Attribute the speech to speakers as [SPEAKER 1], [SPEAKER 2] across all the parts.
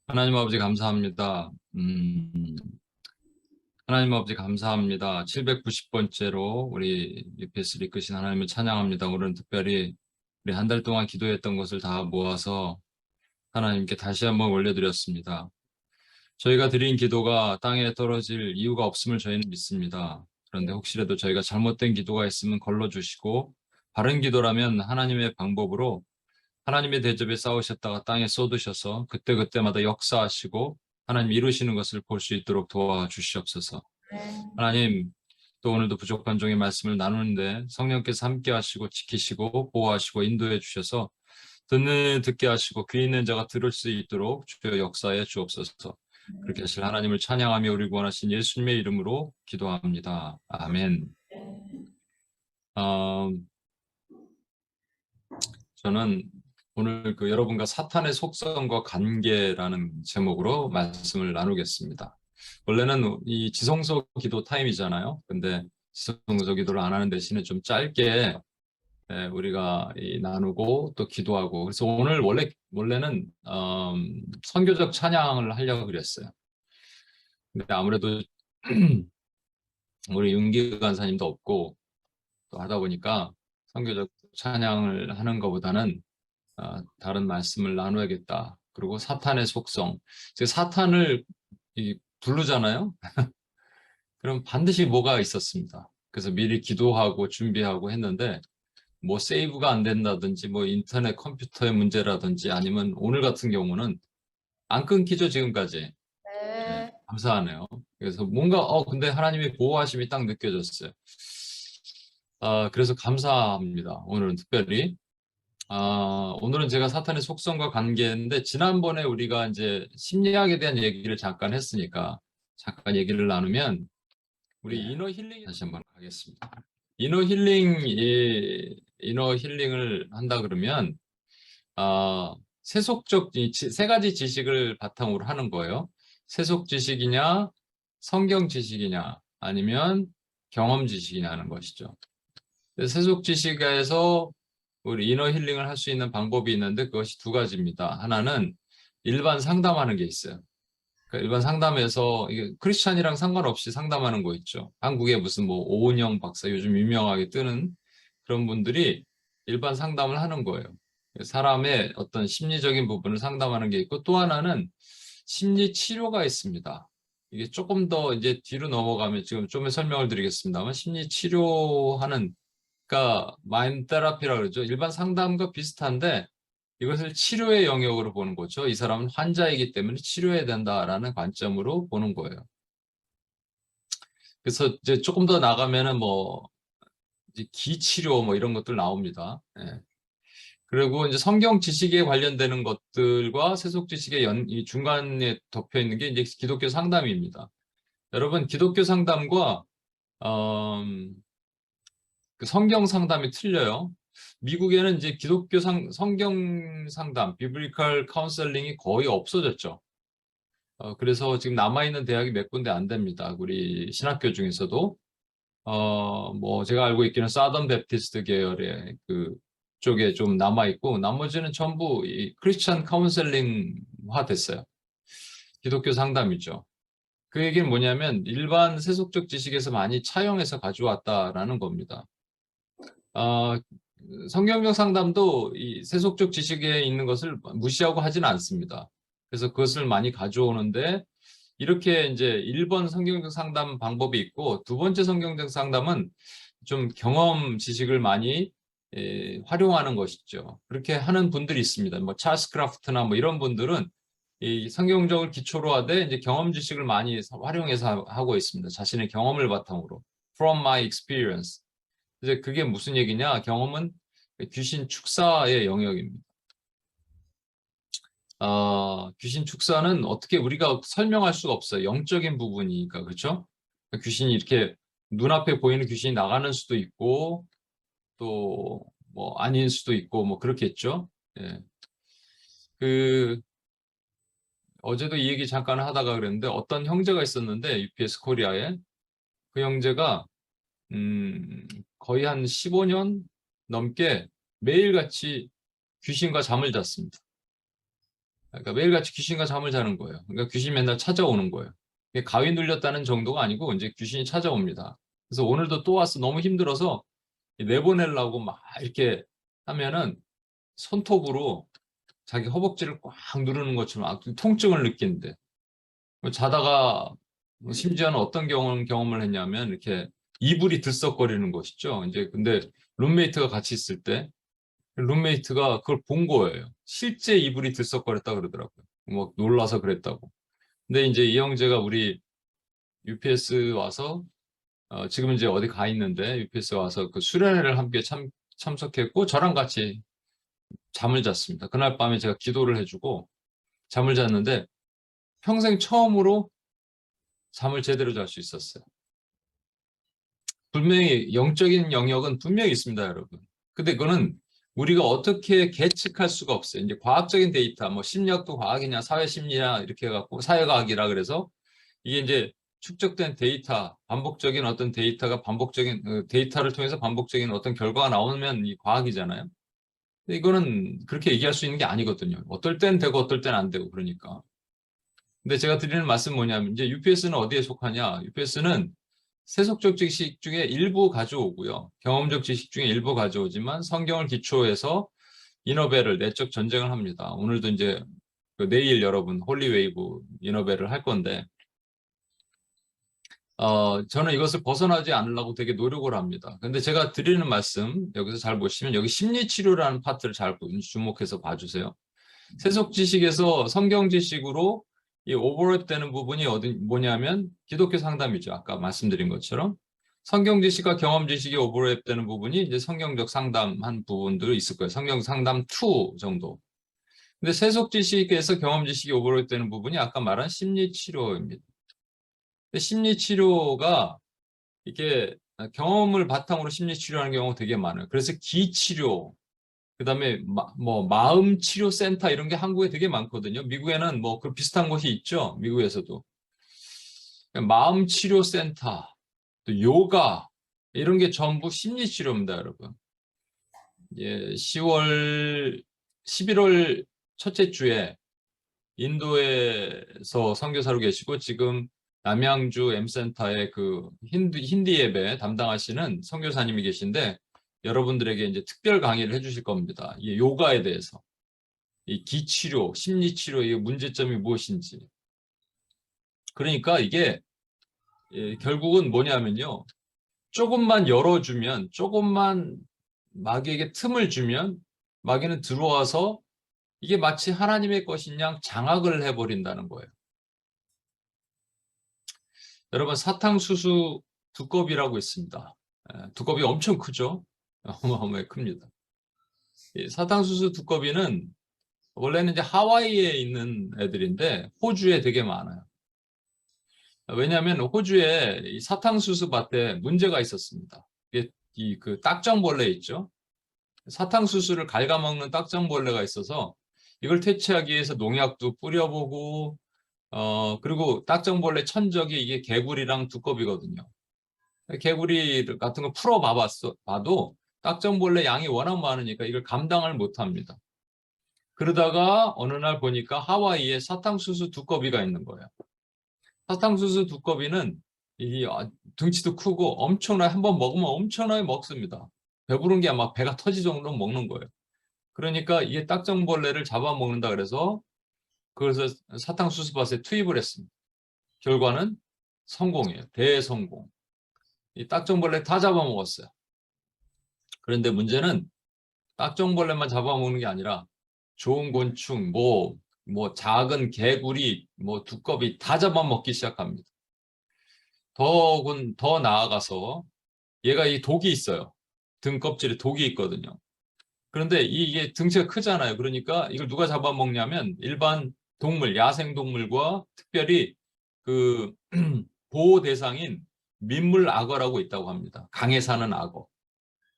[SPEAKER 1] 하나님 아버지 감사합니다. 하나님 아버지 감사합니다. 790번째로 우리 UPS를 이끄신 하나님을 찬양합니다. 오늘은 특별히 우리 한 달 동안 기도했던 것을 다 모아서 하나님께 다시 한번 올려드렸습니다. 저희가 드린 기도가 땅에 떨어질 이유가 없음을 저희는 믿습니다. 그런데 혹시라도 저희가 잘못된 기도가 있으면 걸러주시고 바른 기도라면 하나님의 방법으로 하나님의 대접에 싸우셨다가 땅에 쏟으셔서 그때그때마다 역사하시고 하나님 이루시는 것을 볼 수 있도록 도와주시옵소서. 하나님, 또 오늘도 부족한 종의 말씀을 나누는데 성령께서 함께 하시고 지키시고 보호하시고 인도해 주셔서 듣게 하시고 귀 있는 자가 들을 수 있도록 주여 역사해 주옵소서. 그렇게 하실 하나님을 찬양하며 우리 구원하신 예수님의 이름으로 기도합니다. 아멘. 저는 오늘 여러분과 사탄의 속성과 관계라는 제목으로 말씀을 나누겠습니다. 원래는 이 지성소 기도 타임이잖아요. 근데 지성소 기도를 안 하는 대신에 좀 짧게 우리가 나누고 또 기도하고, 그래서 오늘 원래는 선교적 찬양을 하려고 그랬어요. 근데 아무래도 우리 윤기 간사님도 없고 또 하다 보니까 선교적 찬양을 하는 것보다는 다른 말씀을 나눠야겠다. 그리고 사탄의 속성. 사탄을 부르잖아요. 그럼 반드시 뭐가 있었습니다. 그래서 미리 기도하고 준비하고 했는데 뭐 세이브가 안 된다든지 뭐 인터넷 컴퓨터의 문제라든지 아니면 오늘 같은 경우는 안 끊기죠, 지금까지. 네, 감사하네요. 그래서 뭔가 근데 하나님의 보호하심이 딱 느껴졌어요. 그래서 감사합니다. 오늘은 특별히. 오늘은 제가 사탄의 속성과 관계인데, 지난번에 우리가 이제 심리학에 대한 얘기를 잠깐 했으니까, 잠깐 얘기를 나누면, 우리 이너 힐링 다시 한번 가겠습니다. 이너 힐링을 한다 그러면, 세 가지 지식을 바탕으로 하는 거예요. 세속 지식이냐, 성경 지식이냐, 아니면 경험 지식이냐 하는 것이죠. 세속 지식에서 우리 이너 힐링을 할 수 있는 방법이 있는데 그것이 두 가지입니다. 하나는 일반 상담하는 게 있어요. 그러니까 일반 상담에서 이게 크리스찬이랑 상관없이 상담하는 거 있죠. 한국에 무슨 뭐 오은영 박사 요즘 유명하게 뜨는 그런 분들이 일반 상담을 하는 거예요. 사람의 어떤 심리적인 부분을 상담하는 게 있고, 또 하나는 심리 치료가 있습니다. 이게 조금 더 이제 뒤로 넘어가면 지금 좀 설명을 드리겠습니다만, 심리 치료하는, 그러니까 마인드 테라피라고 그러죠. 일반 상담과 비슷한데 이것을 치료의 영역으로 보는 거죠. 이 사람은 환자이기 때문에 치료해야 된다라는 관점으로 보는 거예요. 그래서 이제 조금 더 나가면은 뭐 이제 기치료 뭐 이런 것들 나옵니다. 예. 그리고 이제 성경 지식에 관련되는 것들과 세속 지식의 이 중간에 덮여 있는 게 이제 기독교 상담입니다. 여러분, 기독교 상담과 그 성경 상담이 틀려요. 미국에는 이제 성경 상담, 비블리컬 카운셀링이 거의 없어졌죠. 그래서 지금 남아있는 대학이 몇 군데 안 됩니다. 우리 신학교 중에서도. 뭐 제가 알고 있기는 사던 베프티스트 계열의 그 쪽에 좀 남아있고, 나머지는 전부 이 크리스천 카운셀링화 됐어요. 기독교 상담이죠. 그 얘기는 뭐냐면 일반 세속적 지식에서 많이 차용해서 가져왔다라는 겁니다. 성경적 상담도 이 세속적 지식에 있는 것을 무시하고 하지는 않습니다. 그래서 그것을 많이 가져오는데, 이렇게 이제 1번 성경적 상담 방법이 있고, 두 번째 성경적 상담은 좀 경험 지식을 많이 활용하는 것이죠. 그렇게 하는 분들이 있습니다. 뭐 찰스 크라프트나 뭐 이런 분들은 이 성경적을 기초로 하되 이제 경험 지식을 많이 활용해서 하고 있습니다. 자신의 경험을 바탕으로. From my experience. 이제 그게 무슨 얘기냐? 경험은 귀신 축사의 영역입니다. 귀신 축사는 어떻게 우리가 설명할 수가 없어요. 영적인 부분이니까, 그렇죠? 귀신이 이렇게 눈앞에 보이는 귀신이 나가는 수도 있고, 또 뭐 아닐 수도 있고, 뭐 그렇겠죠. 예. 어제도 이 얘기 잠깐 하다가 그랬는데, 어떤 형제가 있었는데 UPS 코리아에, 그 형제가 거의 한 15년 넘게 매일같이 귀신과 잠을 잤습니다. 그러니까 매일같이 귀신과 잠을 자는 거예요. 그러니까 귀신이 맨날 찾아오는 거예요. 가위 눌렸다는 정도가 아니고 이제 귀신이 찾아옵니다. 그래서 오늘도 또 와서 너무 힘들어서 내보내려고 막 이렇게 하면은 손톱으로 자기 허벅지를 꽉 누르는 것처럼 통증을 느낀대. 자다가 심지어는 어떤 경험을 했냐면 이렇게 이불이 들썩거리는 것이죠. 이제 근데 룸메이트가 같이 있을 때 룸메이트가 그걸 본 거예요. 실제 이불이 들썩거렸다 그러더라고요. 뭐 놀라서 그랬다고. 근데 이제 이 형제가 우리 UPS 와서 지금 이제 어디 가 있는데 UPS 와서 그 수련회를 함께 참석했고 저랑 같이 잠을 잤습니다. 그날 밤에 제가 기도를 해주고 잠을 잤는데 평생 처음으로 잠을 제대로 잘 수 있었어요. 분명히 영적인 영역은 분명히 있습니다, 여러분. 근데 그거는 우리가 어떻게 계측할 수가 없어요. 이제 과학적인 데이터, 뭐 심리학도 과학이냐, 사회심리냐 이렇게 해갖고 사회과학이라 그래서 이게 이제 축적된 데이터, 반복적인 어떤 데이터가 반복적인 데이터를 통해서 반복적인 어떤 결과가 나오면 이 과학이잖아요. 근데 이거는 그렇게 얘기할 수 있는 게 아니거든요. 어떨 땐 되고 어떨 땐 안 되고 그러니까. 근데 제가 드리는 말씀 뭐냐면 이제 UPS는 어디에 속하냐? UPS는 세속적 지식 중에 일부 가져오고요. 경험적 지식 중에 일부 가져오지만 성경을 기초해서 이너벨을 내적 전쟁을 합니다. 오늘도 이제 내일 여러분 홀리웨이브 이너벨을 할 건데 저는 이것을 벗어나지 않으려고 되게 노력을 합니다. 근데 제가 드리는 말씀 여기서 잘 보시면 여기 심리치료라는 파트를 잘 주목해서 봐주세요. 세속 지식에서 성경 지식으로 이 오버랩 되는 부분이 뭐냐면 기독교 상담이죠. 아까 말씀드린 것처럼 성경 지식과 경험 지식이 오버랩 되는 부분이 이제 성경적 상담한 부분들이 있을 거예요. 성경 상담 2 정도. 근데 세속 지식에서 경험 지식이 오버랩 되는 부분이 아까 말한 심리 치료입니다. 심리 치료가 이게 경험을 바탕으로 심리 치료하는 경우가 되게 많아요. 그래서 기치료, 그다음에 뭐 마음 치료 센터 이런 게 한국에 되게 많거든요. 미국에는 뭐 그 비슷한 곳이 있죠. 미국에서도 마음 치료 센터, 또 요가 이런 게 전부 심리 치료입니다, 여러분. 예, 11월 첫째 주에 인도에서 선교사로 계시고 지금 남양주 M센터의 그 힌디 예배 담당하시는 선교사님이 계신데 여러분들에게 이제 특별 강의를 해주실 겁니다. 이 요가에 대해서, 이 기치료, 심리치료 의 문제점이 무엇인지. 그러니까 이게 결국은 뭐냐면요. 조금만 열어주면, 조금만 마귀에게 틈을 주면 마귀는 들어와서 이게 마치 하나님의 것인 양 장악을 해버린다는 거예요. 여러분 사탕수수 두꺼비라고 있습니다. 두꺼비 엄청 크죠? 어마어마하게 큽니다. 사탕수수 두꺼비는 원래는 이제 하와이에 있는 애들인데 호주에 되게 많아요. 왜냐하면 호주에 이 사탕수수 밭에 문제가 있었습니다. 그 딱정벌레 있죠? 사탕수수를 갉아먹는 딱정벌레가 있어서 이걸 퇴치하기 위해서 농약도 뿌려보고 그리고 딱정벌레 천적이 이게 개구리랑 두꺼비거든요. 개구리 같은 거 풀어 봐도 딱정벌레 양이 워낙 많으니까 이걸 감당을 못 합니다. 그러다가 어느 날 보니까 하와이에 사탕수수 두꺼비가 있는 거예요. 사탕수수 두꺼비는 이 등치도 크고 엄청나게 한번 먹으면 엄청나게 먹습니다. 배부른 게 막 배가 터질 정도로 먹는 거예요. 그러니까 이게 딱정벌레를 잡아먹는다 그래서 사탕수수밭에 투입을 했습니다. 결과는 성공이에요. 대성공. 이 딱정벌레 다 잡아먹었어요. 그런데 문제는 딱정벌레만 잡아먹는 게 아니라 좋은 곤충, 뭐 작은 개구리, 뭐 두꺼비 다 잡아먹기 시작합니다. 더 나아가서 얘가 이 독이 있어요. 등 껍질에 독이 있거든요. 그런데 이게 등치가 크잖아요. 그러니까 이걸 누가 잡아먹냐면 일반 동물, 야생 동물과 특별히 그 보호 대상인 민물 악어라고 있다고 합니다. 강에 사는 악어.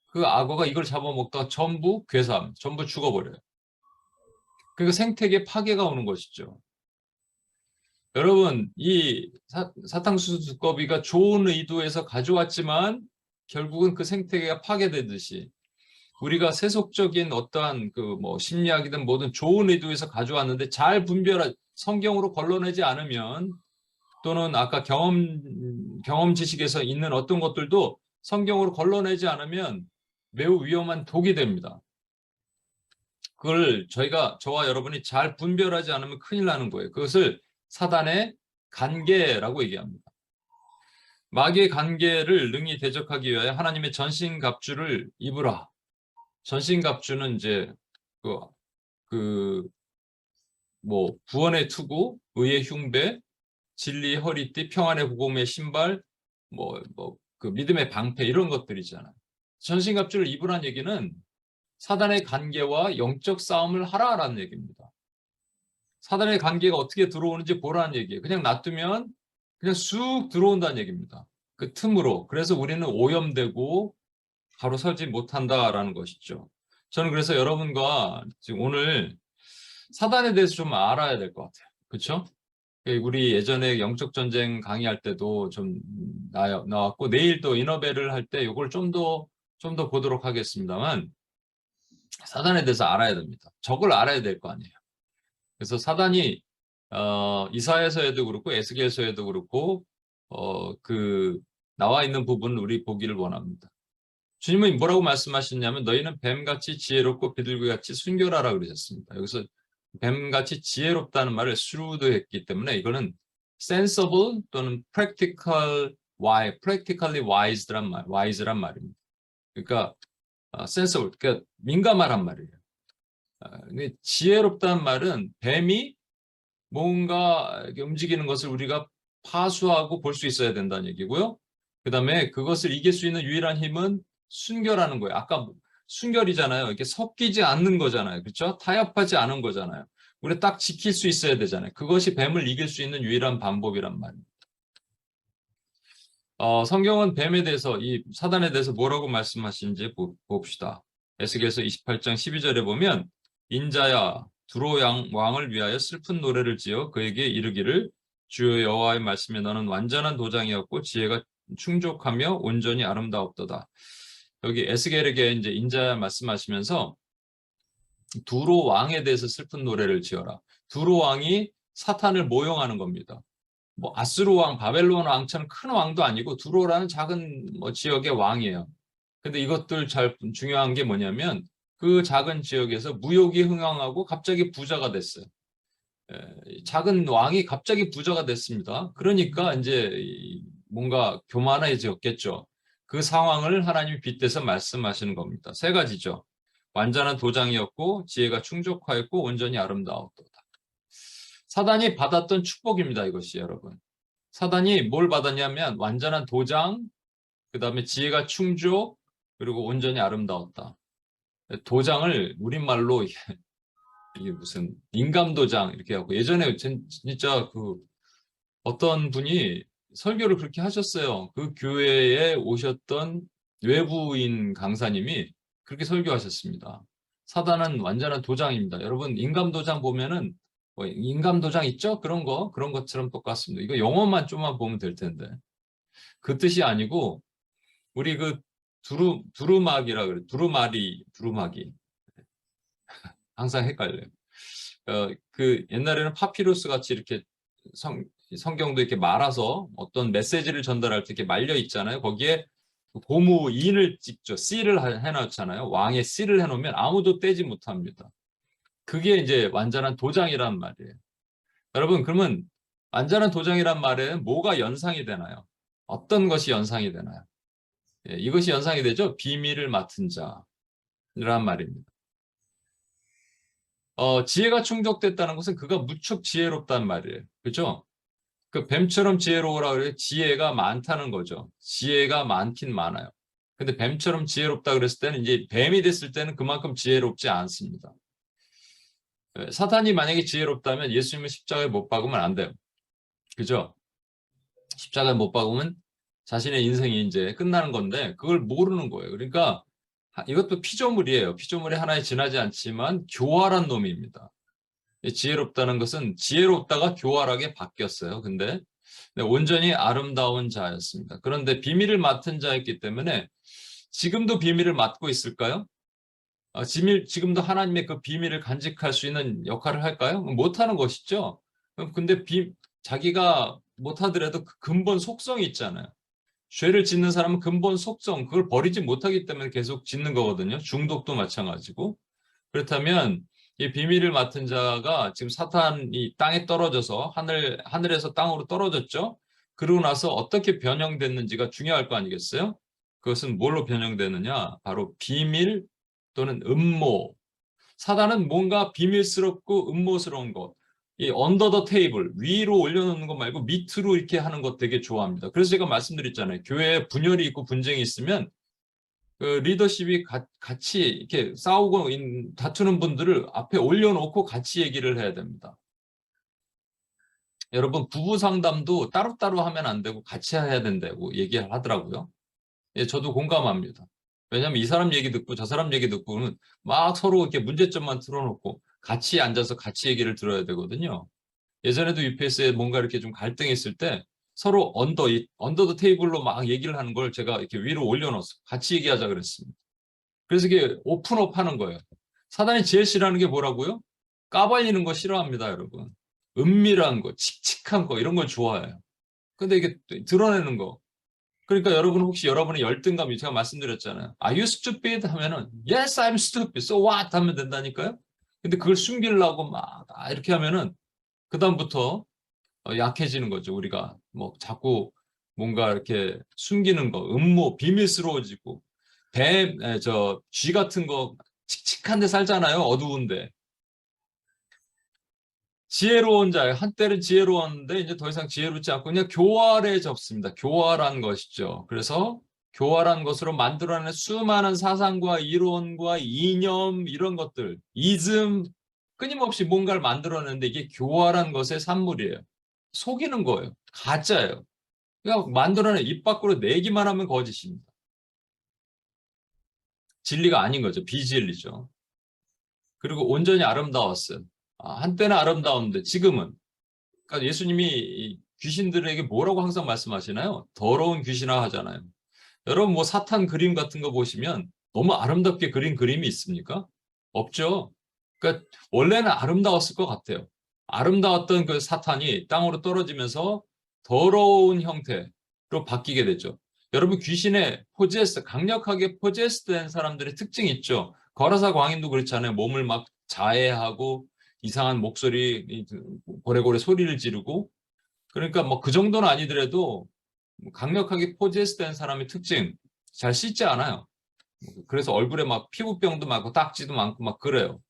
[SPEAKER 1] 그 악어가 이걸 잡아먹다가 전부 괴사합니다. 전부 죽어버려요. 그러니까 생태계 파괴가 오는 것이죠. 여러분, 이 사탕수수 두꺼비가 좋은 의도에서 가져왔지만 결국은 그 생태계가 파괴되듯이 우리가 세속적인 어떠한 그 뭐 심리학이든 뭐든 좋은 의도에서 가져왔는데 잘 성경으로 걸러내지 않으면 또는 아까 경험 지식에서 있는 어떤 것들도 성경으로 걸러내지 않으면 매우 위험한 독이 됩니다. 그걸 저와 여러분이 잘 분별하지 않으면 큰일 나는 거예요. 그것을 사단의 관계라고 얘기합니다. 마귀의 관계를 능히 대적하기 위하여 하나님의 전신갑주를 입으라. 전신갑주는 이제 구원의 투구, 의의 흉배, 진리의 허리띠, 평안의 복음의 신발, 그 믿음의 방패 이런 것들이잖아요. 전신갑주를 입으라는 얘기는 사단의 관계와 영적 싸움을 하라라는 얘기입니다. 사단의 관계가 어떻게 들어오는지 보라는 얘기예요. 그냥 놔두면 그냥 쑥 들어온다는 얘기입니다. 그 틈으로. 그래서 우리는 오염되고 바로 서지 못한다라는 것이죠. 저는 그래서 여러분과 지금 오늘 사단에 대해서 좀 알아야 될 것 같아요. 그렇죠? 우리 예전에 영적 전쟁 강의할 때도 좀 나왔고 내일 또 이너벨을 할 때 이걸 좀 더 보도록 하겠습니다만 사단에 대해서 알아야 됩니다. 적을 알아야 될 거 아니에요. 그래서 사단이 이사야서에도 그렇고 에스겔서에도 그렇고 그 나와 있는 부분을 우리 보기를 원합니다. 주님은 뭐라고 말씀하셨냐면 너희는 뱀같이 지혜롭고 비둘기같이 순결하라 그러셨습니다. 여기서 뱀같이 지혜롭다는 말을 shrewd했기 때문에 이거는 sensible 또는 practically wise란 말입니다. 그러니까 sensible, 그러니까 민감하란 말이에요. 지혜롭다는 말은 뱀이 뭔가 움직이는 것을 우리가 파수하고 볼 수 있어야 된다는 얘기고요. 그 다음에 그것을 이길 수 있는 유일한 힘은 순결하는 거예요. 아까 순결이잖아요. 이렇게 섞이지 않는 거잖아요. 그렇죠? 타협하지 않은 거잖아요. 우리 딱 지킬 수 있어야 되잖아요. 그것이 뱀을 이길 수 있는 유일한 방법이란 말입니다. 성경은 뱀에 대해서 이 사단에 대해서 뭐라고 말씀하시는지 봅시다. 에스겔서 28장 12절에 보면 인자야 두로 왕을 위하여 슬픈 노래를 지어 그에게 이르기를 주여 여호와의 말씀에 너는 완전한 도장이었고 지혜가 충족하며 온전히 아름다웠도다. 여기 에스겔에게 이제 인자야 말씀하시면서 두로 왕에 대해서 슬픈 노래를 지어라. 두로 왕이 사탄을 모용하는 겁니다. 뭐 아수르 왕, 바벨론 왕처럼 큰 왕도 아니고 두로라는 작은 지역의 왕이에요. 근데 이것들 잘 중요한 게 뭐냐면 그 작은 지역에서 무역이 흥황하고 갑자기 부자가 됐어요. 작은 왕이 갑자기 부자가 됐습니다. 그러니까 이제 뭔가 교만해졌겠죠. 그 상황을 하나님이 빗대서 말씀하시는 겁니다. 세 가지죠. 완전한 도장이었고 지혜가 충족하였고 온전히 아름다웠도다. 사단이 받았던 축복입니다. 이것이 여러분. 사단이 뭘 받았냐면 완전한 도장, 그 다음에 지혜가 충족, 그리고 온전히 아름다웠다. 도장을 우리말로 이게 무슨 인감도장 이렇게 하고 예전에 진짜 그 어떤 분이 설교를 그렇게 하셨어요. 그 교회에 오셨던 외부인 강사님이 그렇게 설교하셨습니다. 사단은 완전한 도장입니다. 여러분 인감도장 보면은 인감도장 있죠? 그런 것처럼 똑같습니다. 이거 영어만 좀만 보면 될 텐데 그 뜻이 아니고 우리 그 두루마기라 그래. 두루마기 항상 헷갈려요. 그 옛날에는 파피루스 같이 이렇게 성경도 이렇게 말아서 어떤 메시지를 전달할 때 이렇게 말려 있잖아요. 거기에 고무인을 찍죠. 씨를 해놨잖아요. 왕의 씨를 해놓으면 아무도 떼지 못합니다. 그게 이제 완전한 도장이란 말이에요. 여러분, 그러면 완전한 도장이란 말에는 뭐가 연상이 되나요? 어떤 것이 연상이 되나요? 이것이 연상이 되죠? 비밀을 맡은 자란 말입니다. 지혜가 충족됐다는 것은 그가 무척 지혜롭다는 말이에요. 그죠? 그 뱀처럼 지혜로우라 그래요. 지혜가 많다는 거죠. 지혜가 많긴 많아요. 근데 뱀처럼 지혜롭다 그랬을 때는 이제 뱀이 됐을 때는 그만큼 지혜롭지 않습니다. 사탄이 만약에 지혜롭다면 예수님을 십자가에 못 박으면 안 돼요. 그죠? 십자가에 못 박으면 자신의 인생이 이제 끝나는 건데 그걸 모르는 거예요. 그러니까 이것도 피조물이에요. 피조물이 하나에 지나지 않지만 교활한 놈입니다. 지혜롭다는 것은 지혜롭다가 교활하게 바뀌었어요. 근데 온전히 아름다운 자였습니다. 그런데 비밀을 맡은 자였기 때문에 지금도 비밀을 맡고 있을까요? 지금도 하나님의 그 비밀을 간직할 수 있는 역할을 할까요? 못하는 것이죠. 근데 자기가 못하더라도 그 근본 속성이 있잖아요. 죄를 짓는 사람은 근본 속성, 그걸 버리지 못하기 때문에 계속 짓는 거거든요. 중독도 마찬가지고. 그렇다면 이 비밀을 맡은 자가 지금 사탄이 땅에 떨어져서 하늘에서 땅으로 떨어졌죠. 그러고 나서 어떻게 변형됐는지가 중요할 거 아니겠어요? 그것은 뭘로 변형되느냐? 바로 비밀 또는 음모. 사단은 뭔가 비밀스럽고 음모스러운 것, 이 언더 더 테이블, 위로 올려놓는 것 말고 밑으로 이렇게 하는 것 되게 좋아합니다. 그래서 제가 말씀드렸잖아요. 교회에 분열이 있고 분쟁이 있으면 그 리더십이 같이 이렇게 싸우고 다투는 분들을 앞에 올려놓고 같이 얘기를 해야 됩니다. 여러분, 부부 상담도 따로따로 하면 안 되고 같이 해야 된다고 얘기를 하더라고요. 예, 저도 공감합니다. 왜냐하면 이 사람 얘기 듣고 저 사람 얘기 듣고는 막 서로 이렇게 문제점만 틀어놓고 같이 앉아서 같이 얘기를 들어야 되거든요. 예전에도 UPS에 뭔가 이렇게 좀 갈등이 있을 때 서로 언더 더 테이블로 막 얘기를 하는 걸 제가 이렇게 위로 올려놓았어. 같이 얘기하자 그랬습니다. 그래서 이게 오픈업 하는 거예요. 사단이 제일 싫어하는 게 뭐라고요? 까발리는 거 싫어합니다, 여러분. 은밀한 거, 칙칙한 거, 이런 걸 좋아해요. 근데 이게 드러내는 거. 그러니까 여러분 혹시 여러분의 열등감이 제가 말씀드렸잖아요. Are you stupid? 하면은 Yes, I'm stupid. So what? 하면 된다니까요. 근데 그걸 숨기려고 막 이렇게 하면은 그다음부터 약해지는 거죠. 우리가 뭐 자꾸 뭔가 이렇게 숨기는 거, 음모, 비밀스러워지고 쥐 같은 거 칙칙한 데 살잖아요. 어두운데. 지혜로운 자, 한때는 지혜로웠는데 이제 더 이상 지혜롭지 않고 그냥 교활해졌습니다. 교활한 것이죠. 그래서 교활한 것으로 만들어낸 수많은 사상과 이론과 이념 이런 것들, 이즘 끊임없이 뭔가를 만들어내는데 이게 교활한 것의 산물이에요. 속이는 거예요. 가짜예요. 그러니까 만들어낸 입 밖으로 내기만 하면 거짓입니다. 진리가 아닌 거죠. 비진리죠. 그리고 온전히 아름다웠어요. 한때는 아름다웠는데 지금은 그러니까 예수님이 귀신들에게 뭐라고 항상 말씀하시나요? 더러운 귀신아 하잖아요. 여러분 뭐 사탄 그림 같은 거 보시면 너무 아름답게 그린 그림이 있습니까? 없죠. 그러니까 원래는 아름다웠을 것 같아요. 아름다웠던 그 사탄이 땅으로 떨어지면서 더러운 형태로 바뀌게 되죠. 여러분 귀신의 강력하게 포제스된 사람들의 특징이 있죠. 거라사 광인도 그렇잖아요. 몸을 막 자해하고 이상한 목소리, 고래고래 소리를 지르고 그러니까 뭐 그 정도는 아니더라도 강력하게 포제스된 사람의 특징 잘 씻지 않아요. 그래서 얼굴에 막 피부병도 많고 딱지도 많고 막 그래요.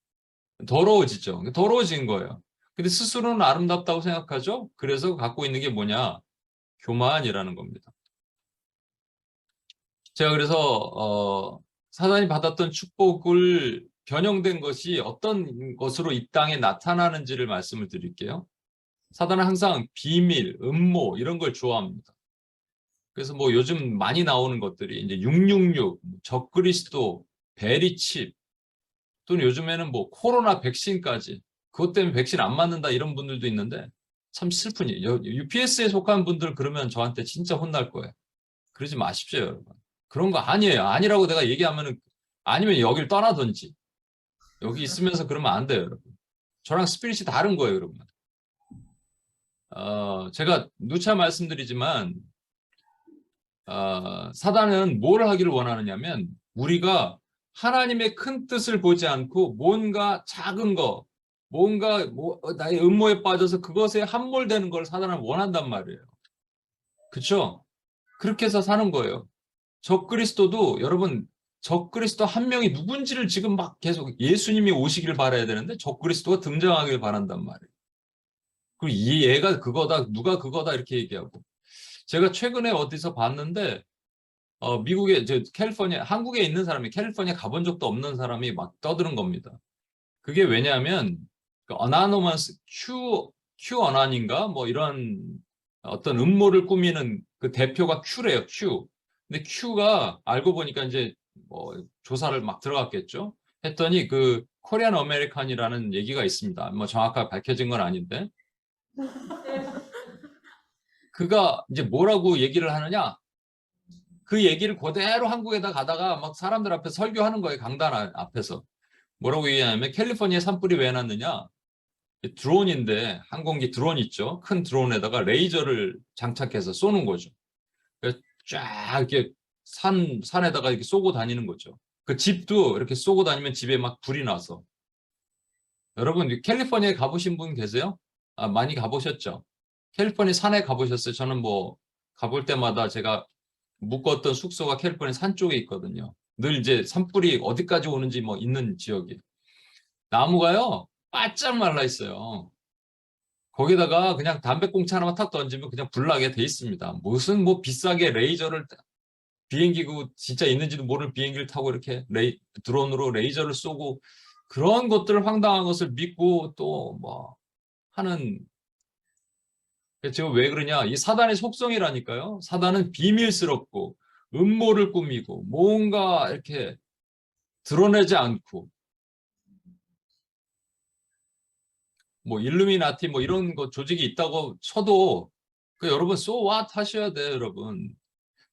[SPEAKER 1] 더러워지죠. 더러워진 거예요. 근데 스스로는 아름답다고 생각하죠. 그래서 갖고 있는 게 뭐냐? 교만이라는 겁니다. 제가 그래서 사단이 받았던 축복을 변형된 것이 어떤 것으로 이 땅에 나타나는지를 말씀을 드릴게요. 사단은 항상 비밀, 음모 이런 걸 좋아합니다. 그래서 뭐 요즘 많이 나오는 것들이 이제 666, 적그리스도, 베리칩 또는 요즘에는 뭐 코로나 백신까지 그것 때문에 백신 안 맞는다 이런 분들도 있는데 참 슬픈 일. UPS에 속한 분들 그러면 저한테 진짜 혼날 거예요. 그러지 마십시오, 여러분. 그런 거 아니에요. 아니라고 내가 얘기하면은 아니면 여길 떠나든지 여기 있으면서 그러면 안 돼요, 여러분. 저랑 스피릿이 다른 거예요, 여러분. 제가 누차 말씀드리지만 사단은 뭘 하기를 원하느냐면 우리가 하나님의 큰 뜻을 보지 않고 뭔가 작은 거, 뭔가 나의 음모에 빠져서 그것에 함몰되는 걸 사단은 원한단 말이에요. 그렇죠? 그렇게 해서 사는 거예요. 적그리스도도 여러분 적그리스도 한 명이 누군지를 지금 막 계속 예수님이 오시길 바라야 되는데 적그리스도가 등장하길 바란단 말이에요. 그리고 이 얘가 그거다, 누가 그거다 이렇게 얘기하고. 제가 최근에 어디서 봤는데 미국에 캘리포니아 한국에 있는 사람이 캘리포니아 가본 적도 없는 사람이 막 떠드는 겁니다. 그게 왜냐하면 그 어나노머스 큐 어난인가 뭐 이런 어떤 음모를 꾸미는 그 대표가 큐래요. 큐. 근데 큐가 알고 보니까 이제 뭐 조사를 막 들어갔겠죠. 했더니 그 코리안 아메리칸이라는 얘기가 있습니다. 뭐 정확하게 밝혀진 건 아닌데 그가 이제 뭐라고 얘기를 하느냐? 그 얘기를 그대로 한국에다 가다가 막 사람들 앞에 설교하는 거예요. 강단 앞에서. 뭐라고 얘기하냐면 캘리포니아에 산불이 왜 났느냐? 드론인데 항공기 드론 있죠. 큰 드론에다가 레이저를 장착해서 쏘는 거죠. 그래서 쫙 이렇게 산에다가 이렇게 쏘고 다니는 거죠. 그 집도 이렇게 쏘고 다니면 집에 막 불이 나서. 여러분 캘리포니아에 가보신 분 계세요? 아, 많이 가보셨죠? 캘리포니아 산에 가보셨어요? 저는 뭐 가볼 때마다 제가 묵었던 숙소가 캘리포니아 산 쪽에 있거든요. 늘 이제 산불이 어디까지 오는지 뭐 있는 지역이. 나무가요, 바짝 말라 있어요. 거기다가 그냥 담배꽁초 하나만 탁 던지면 그냥 불나게 돼 있습니다. 무슨 뭐 비싸게 레이저를 비행기고 진짜 있는지도 모르는 비행기를 타고 이렇게 드론으로 레이저를 쏘고 그런 것들 황당한 것을 믿고 또 뭐 하는 지금 왜 그러냐? 이 사단의 속성이라니까요. 사단은 비밀스럽고 음모를 꾸미고 뭔가 이렇게 드러내지 않고 뭐 일루미나티 뭐 이런 거 조직이 있다고 쳐도 그 여러분 so what 하셔야 돼요, 여러분.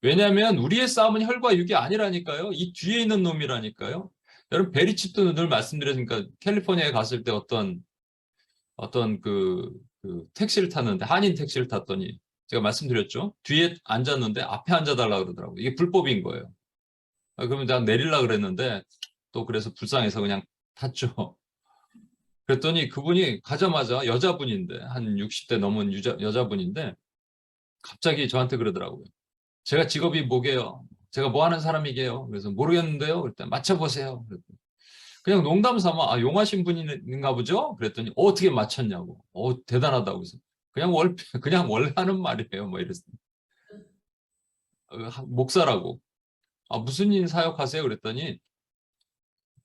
[SPEAKER 1] 왜냐하면 우리의 싸움은 혈과 육이 아니라니까요. 이 뒤에 있는 놈이라니까요. 여러분 베리칩도 늘 말씀드렸으니까 캘리포니아에 갔을 때 어떤 그 택시를 탔는데 한인 택시를 탔더니 제가 말씀드렸죠. 뒤에 앉았는데 앞에 앉아달라 그러더라고요. 이게 불법인 거예요. 그러면 내가 내리려고 그랬는데 또 그래서 불쌍해서 그냥 탔죠. 그랬더니 그분이 가자마자 여자분인데 한 60대 넘은 여자분인데 갑자기 저한테 그러더라고요. 제가 직업이 뭐게요? 제가 뭐 하는 사람이게요? 그래서 모르겠는데요. 그랬더니 맞춰보세요. 그랬더니 그냥 농담 삼아 아, 용하신 분인가 보죠? 그랬더니 어떻게 맞췄냐고. 대단하다고 해서 그냥 원래 하는 말이에요. 뭐 이랬어요. 목사라고. 아, 무슨 일 사역하세요? 그랬더니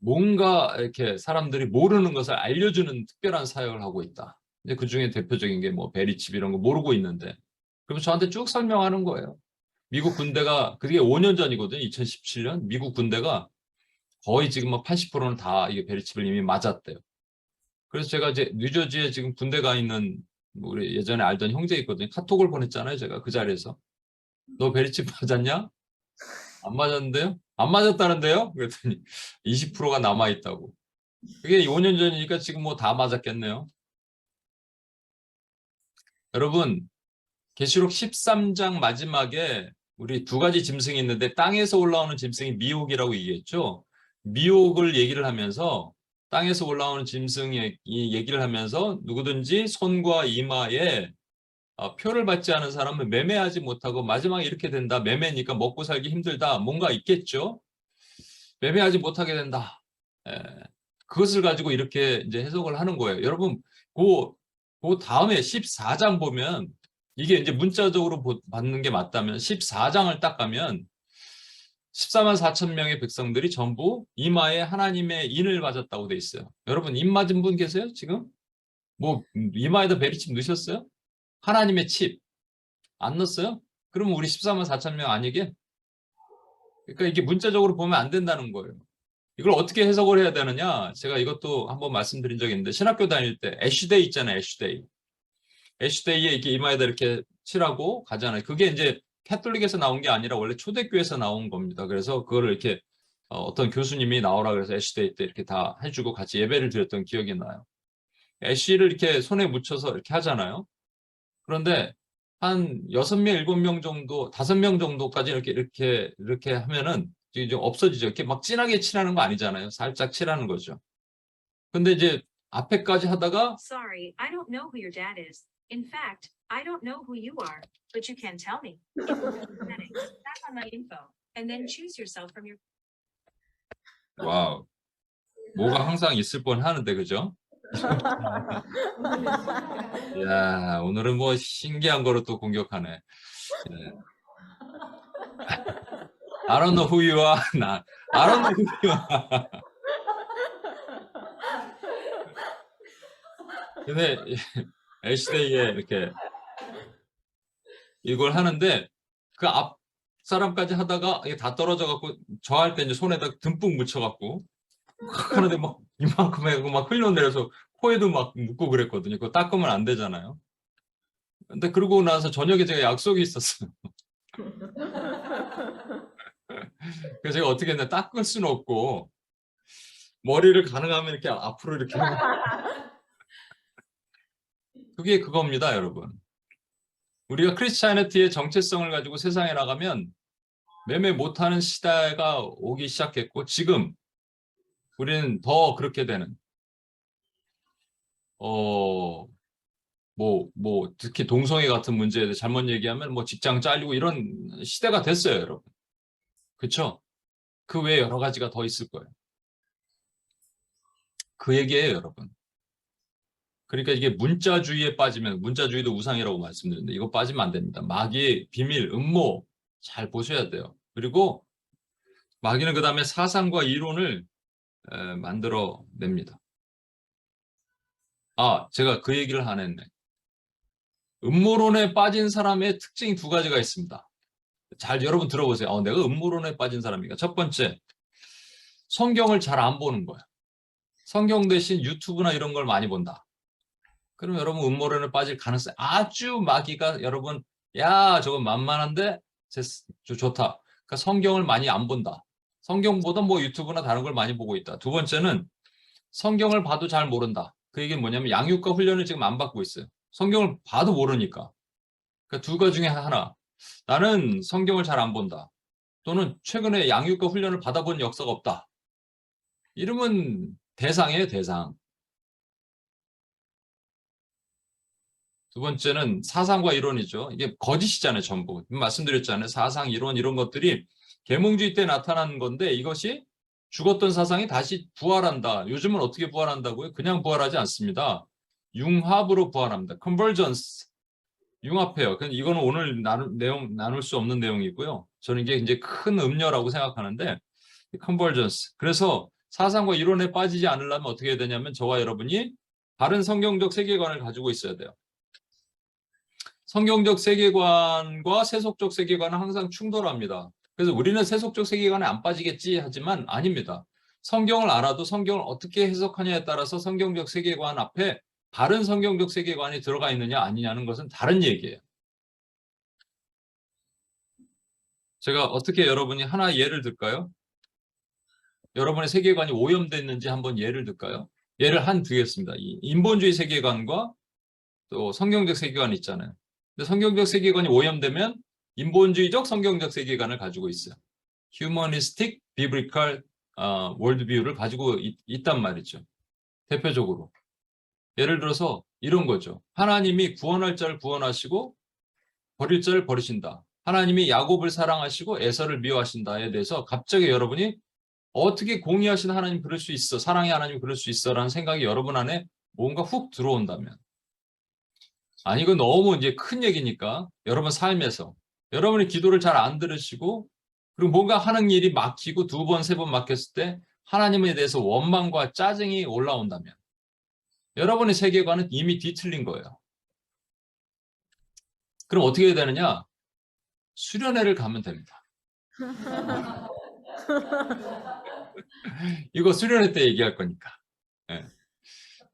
[SPEAKER 1] 뭔가 이렇게 사람들이 모르는 것을 알려주는 특별한 사역을 하고 있다. 이제 그 중에 대표적인 게 뭐 베리칩 이런 거 모르고 있는데. 그러면 저한테 쭉 설명하는 거예요. 미국 군대가 그게 5년 전이거든요. 2017년 미국 군대가 거의 지금 막 80%는 다 이게 베리칩을 이미 맞았대요. 그래서 제가 이제 뉴저지에 지금 군대 가 있는 우리 예전에 알던 형제 있거든요. 카톡을 보냈잖아요. 제가 그 자리에서 너 베리칩 맞았냐? 안 맞았는데요? 안 맞았다는데요? 그랬더니 20%가 남아 있다고. 그게 5년 전이니까 지금 뭐 다 맞았겠네요. 여러분 계시록 13장 마지막에 우리 두 가지 짐승이 있는데 땅에서 올라오는 짐승이 미혹이라고 얘기했죠. 미혹을 얘기를 하면서 땅에서 올라오는 짐승이 얘기를 하면서 누구든지 손과 이마에 표를 받지 않은 사람은 매매하지 못하고 마지막에 이렇게 된다. 매매니까 먹고 살기 힘들다. 뭔가 있겠죠. 매매하지 못하게 된다. 예. 그것을 가지고 이렇게 이제 해석을 하는 거예요. 여러분, 그 다음에 14장 보면 이게 이제 문자적으로 받는 게 맞다면 14장을 딱 가면 14만 4천 명의 백성들이 전부 이마에 하나님의 인을 맞았다고 돼 있어요. 여러분, 인 맞은 분 계세요? 지금? 뭐 이마에다 베리칩 넣으셨어요? 하나님의 칩 안 넣었어요? 그러면 우리 14만 4천 명 아니게? 그러니까 이게 문자적으로 보면 안 된다는 거예요. 이걸 어떻게 해석을 해야 되느냐? 제가 이것도 한번 말씀드린 적이 있는데 신학교 다닐 때 애쉬데이 있잖아요. 애쉬데이. 애쉬데이에 이렇게 이마에다 이렇게 칠하고 가잖아요. 그게 이제 캐톨릭에서 나온 게 아니라 원래 초대교회에서 나온 겁니다. 그래서 그거를 이렇게 어떤 교수님이 나오라 그래서 애쉬데이 때 이렇게 다 해주고 같이 예배를 드렸던 기억이 나요. 애쉬를 이렇게 손에 묻혀서 이렇게 하잖아요. 그런데 한 6명, 7명 정도, 5명 정도까지 이렇게 하면은 이제 없어지죠. 이렇게 막 진하게 칠하는 거 아니잖아요. 살짝 칠하는 거죠. 근데 이제 앞에까지 하다가
[SPEAKER 2] Sorry, I don't know who your dad is. In fact, I don't know who you are, but you can tell me. Settings, tap on my info, and then choose yourself from your.
[SPEAKER 1] 와우, 뭐가 항상 있을 뻔 하는데 그죠? 야, 오늘은 뭐 신기한 거로 또 공격하네. 예. I don't know who you are. I don't know who you are. 근데 애쉬데이에 이렇게 이걸 하는데 그 앞 사람까지 하다가 이게 다 떨어져 갖고 저 할 때 이제 손에다 듬뿍 묻혀 갖고 하는데 막 이만큼 해고 막 흘러내려서 코에도 막 묻고 그랬거든요. 그거 닦으면 안 되잖아요. 근데 그러고 나서 저녁에 제가 약속이 있었어요. 그래서 제가 어떻게 했냐 닦을 수는 없고 머리를 가능하면 이렇게 앞으로 이렇게 하고. 그게 그겁니다, 여러분. 우리가 크리스찬리티의 정체성을 가지고 세상에 나가면 매매 못하는 시대가 오기 시작했고, 지금 우리는 더 그렇게 되는, 특히 동성애 같은 문제에 대해 잘못 얘기하면 뭐 직장 잘리고 이런 시대가 됐어요, 여러분. 그쵸? 그 외에 여러 가지가 더 있을 거예요. 그 얘기예요, 여러분. 그러니까 이게 문자주의에 빠지면, 문자주의도 우상이라고 말씀드렸는데 이거 빠지면 안 됩니다. 마귀의 비밀, 음모 잘 보셔야 돼요. 그리고 마귀는 그 다음에 사상과 이론을 만들어냅니다. 제가 그 얘기를 안 했네. 음모론에 빠진 사람의 특징이 두 가지가 있습니다. 잘 여러분 들어보세요. 내가 음모론에 빠진 사람이니까. 첫 번째, 성경을 잘 안 보는 거야. 성경 대신 유튜브나 이런 걸 많이 본다. 그럼 여러분 음모론에 빠질 가능성이 아주 마귀가 여러분, 야, 저건 만만한데 좋다. 그러니까 성경을 많이 안 본다. 성경보다 뭐 유튜브나 다른 걸 많이 보고 있다. 두 번째는 성경을 봐도 잘 모른다. 그 얘기는 뭐냐면 양육과 훈련을 지금 안 받고 있어요. 성경을 봐도 모르니까. 그러니까 두 가지 중에 하나. 나는 성경을 잘 안 본다. 또는 최근에 양육과 훈련을 받아본 역사가 없다. 이러면 대상이에요, 대상. 두 번째는 사상과 이론이죠. 이게 거짓이잖아요, 전부. 말씀드렸잖아요. 사상, 이론 이런 것들이 계몽주의 때 나타난 건데 이것이 죽었던 사상이 다시 부활한다. 요즘은 어떻게 부활한다고요? 그냥 부활하지 않습니다. 융합으로 부활합니다. 컨버전스. 융합해요. 이거는 오늘 나눌 수 없는 내용이고요. 저는 이게 이제 큰 음료라고 생각하는데, 컨버전스. 그래서 사상과 이론에 빠지지 않으려면 어떻게 해야 되냐면 저와 여러분이 다른 성경적 세계관을 가지고 있어야 돼요. 성경적 세계관과 세속적 세계관은 항상 충돌합니다. 그래서 우리는 세속적 세계관에 안 빠지겠지 하지만 아닙니다. 성경을 알아도 성경을 어떻게 해석하냐에 따라서 성경적 세계관 앞에 다른 성경적 세계관이 들어가 있느냐 아니냐는 것은 다른 얘기예요. 제가 어떻게 여러분이 하나 예를 들까요? 여러분의 세계관이 오염됐는지 한번 예를 들까요? 예를 한 두겠습니다. 이 인본주의 세계관과 또 성경적 세계관이 있잖아요. 근데 성경적 세계관이 오염되면 인본주의적 성경적 세계관을 가지고 있어요. 휴머니스틱 비브리컬 월드뷰를 가지고 있단 말이죠. 대표적으로. 예를 들어서 이런 거죠. 하나님이 구원할 자를 구원하시고 버릴 자를 버리신다. 하나님이 야곱을 사랑하시고 에서를 미워하신다에 대해서 갑자기 여러분이 어떻게 공의하신 하나님 그럴 수 있어, 사랑의 하나님 그럴 수 있어 라는 생각이 여러분 안에 뭔가 훅 들어온다면, 아니 이건 너무 이제 큰 얘기니까 여러분 삶에서 여러분이 기도를 잘 안 들으시고 그리고 뭔가 하는 일이 막히고 두 번, 세 번 막혔을 때 하나님에 대해서 원망과 짜증이 올라온다면 여러분의 세계관은 이미 뒤틀린 거예요. 그럼 어떻게 해야 되느냐? 수련회를 가면 됩니다. 이거 수련회 때 얘기할 거니까. 네.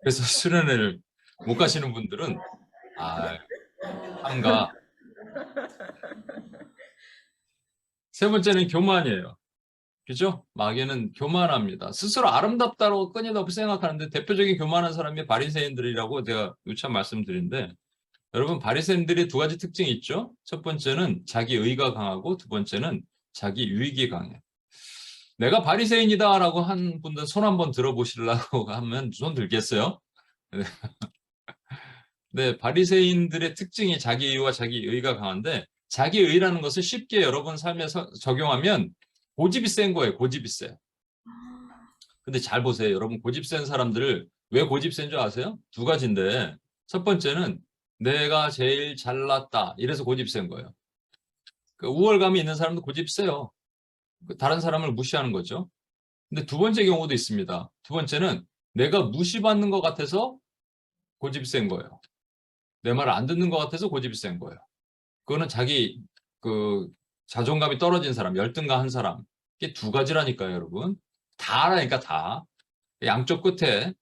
[SPEAKER 1] 그래서 수련회를 못 가시는 분들은 참가. 세 번째는 교만이에요. 그죠? 마귀는 교만합니다. 스스로 아름답다고 끊임없이 생각하는데 대표적인 교만한 사람이 바리새인들이라고 제가 누차 말씀드린데, 여러분 바리새인들이 두 가지 특징이 있죠. 첫 번째는 자기 의가 강하고 두 번째는 자기 유익이 강해요. 내가 바리새인이다라고 한 분들 손 한번 들어보시려고 하면 손 들겠어요? 네, 바리새인들의 특징이 자기 의와 자기 의가 강한데 자기 의라는 것을 쉽게 여러분 삶에 적용하면 고집이 센 거예요. 고집이 세. 근데 잘 보세요. 여러분 고집 센 사람들을 왜 고집 센 줄 아세요? 두 가지인데 첫 번째는 내가 제일 잘났다. 이래서 고집 센 거예요. 그 우월감이 있는 사람도 고집 세요. 다른 사람을 무시하는 거죠. 근데 두 번째 경우도 있습니다. 두 번째는 내가 무시받는 것 같아서 고집이 센 거예요. 내 말을 안 듣는 것 같아서 고집이 센 거예요. 그거는 자기 자존감이 떨어진 사람, 열등감 한 사람. 이게 두 가지라니까요, 여러분. 다라니까 다. 양쪽 끝에.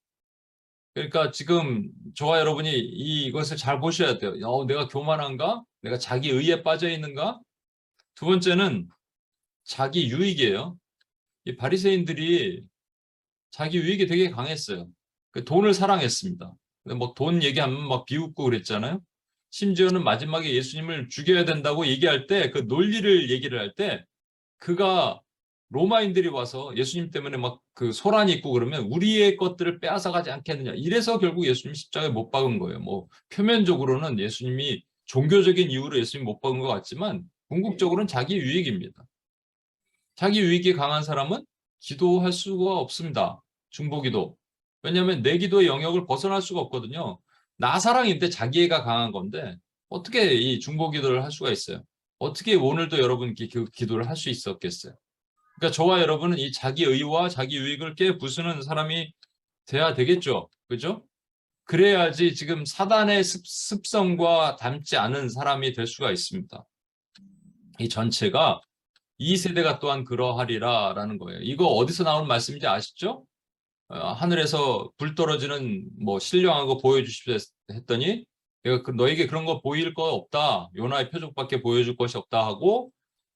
[SPEAKER 1] 그러니까 지금 저와 여러분이 이것을 잘 보셔야 돼요. 내가 교만한가? 내가 자기 의에 빠져 있는가? 두 번째는 자기 유익이에요. 이 바리새인들이 자기 유익이 되게 강했어요. 그 돈을 사랑했습니다. 근데 뭐 돈 얘기하면 막 비웃고 그랬잖아요. 심지어는 마지막에 예수님을 죽여야 된다고 얘기할 때 그 논리를 얘기를 할 때 그가 로마인들이 와서 예수님 때문에 막 그 소란이 있고 그러면 우리의 것들을 빼앗아 가지 않겠느냐. 이래서 결국 예수님 십자가에 못 박은 거예요. 뭐 표면적으로는 예수님이 종교적인 이유로 예수님 못 박은 것 같지만 궁극적으로는 자기 유익입니다. 자기 유익이 강한 사람은 기도할 수가 없습니다. 중보기도. 왜냐하면 내 기도의 영역을 벗어날 수가 없거든요. 나 사랑인데 자기애가 강한 건데 어떻게 이 중보기도를 할 수가 있어요? 어떻게 오늘도 여러분 기도를 할 수 있었겠어요? 그러니까 저와 여러분은 이 자기의와 자기 유익을 깨부수는 사람이 돼야 되겠죠. 그죠? 그래야지 지금 사단의 습성과 닮지 않은 사람이 될 수가 있습니다. 이 전체가 이 세대가 또한 그러하리라라는 거예요. 이거 어디서 나오는 말씀인지 아시죠? 하늘에서 불 떨어지는 뭐 신령한 거 보여주십시오 했더니 내가 너에게 그런 거 보일 거 없다. 요나의 표적밖에 보여줄 것이 없다 하고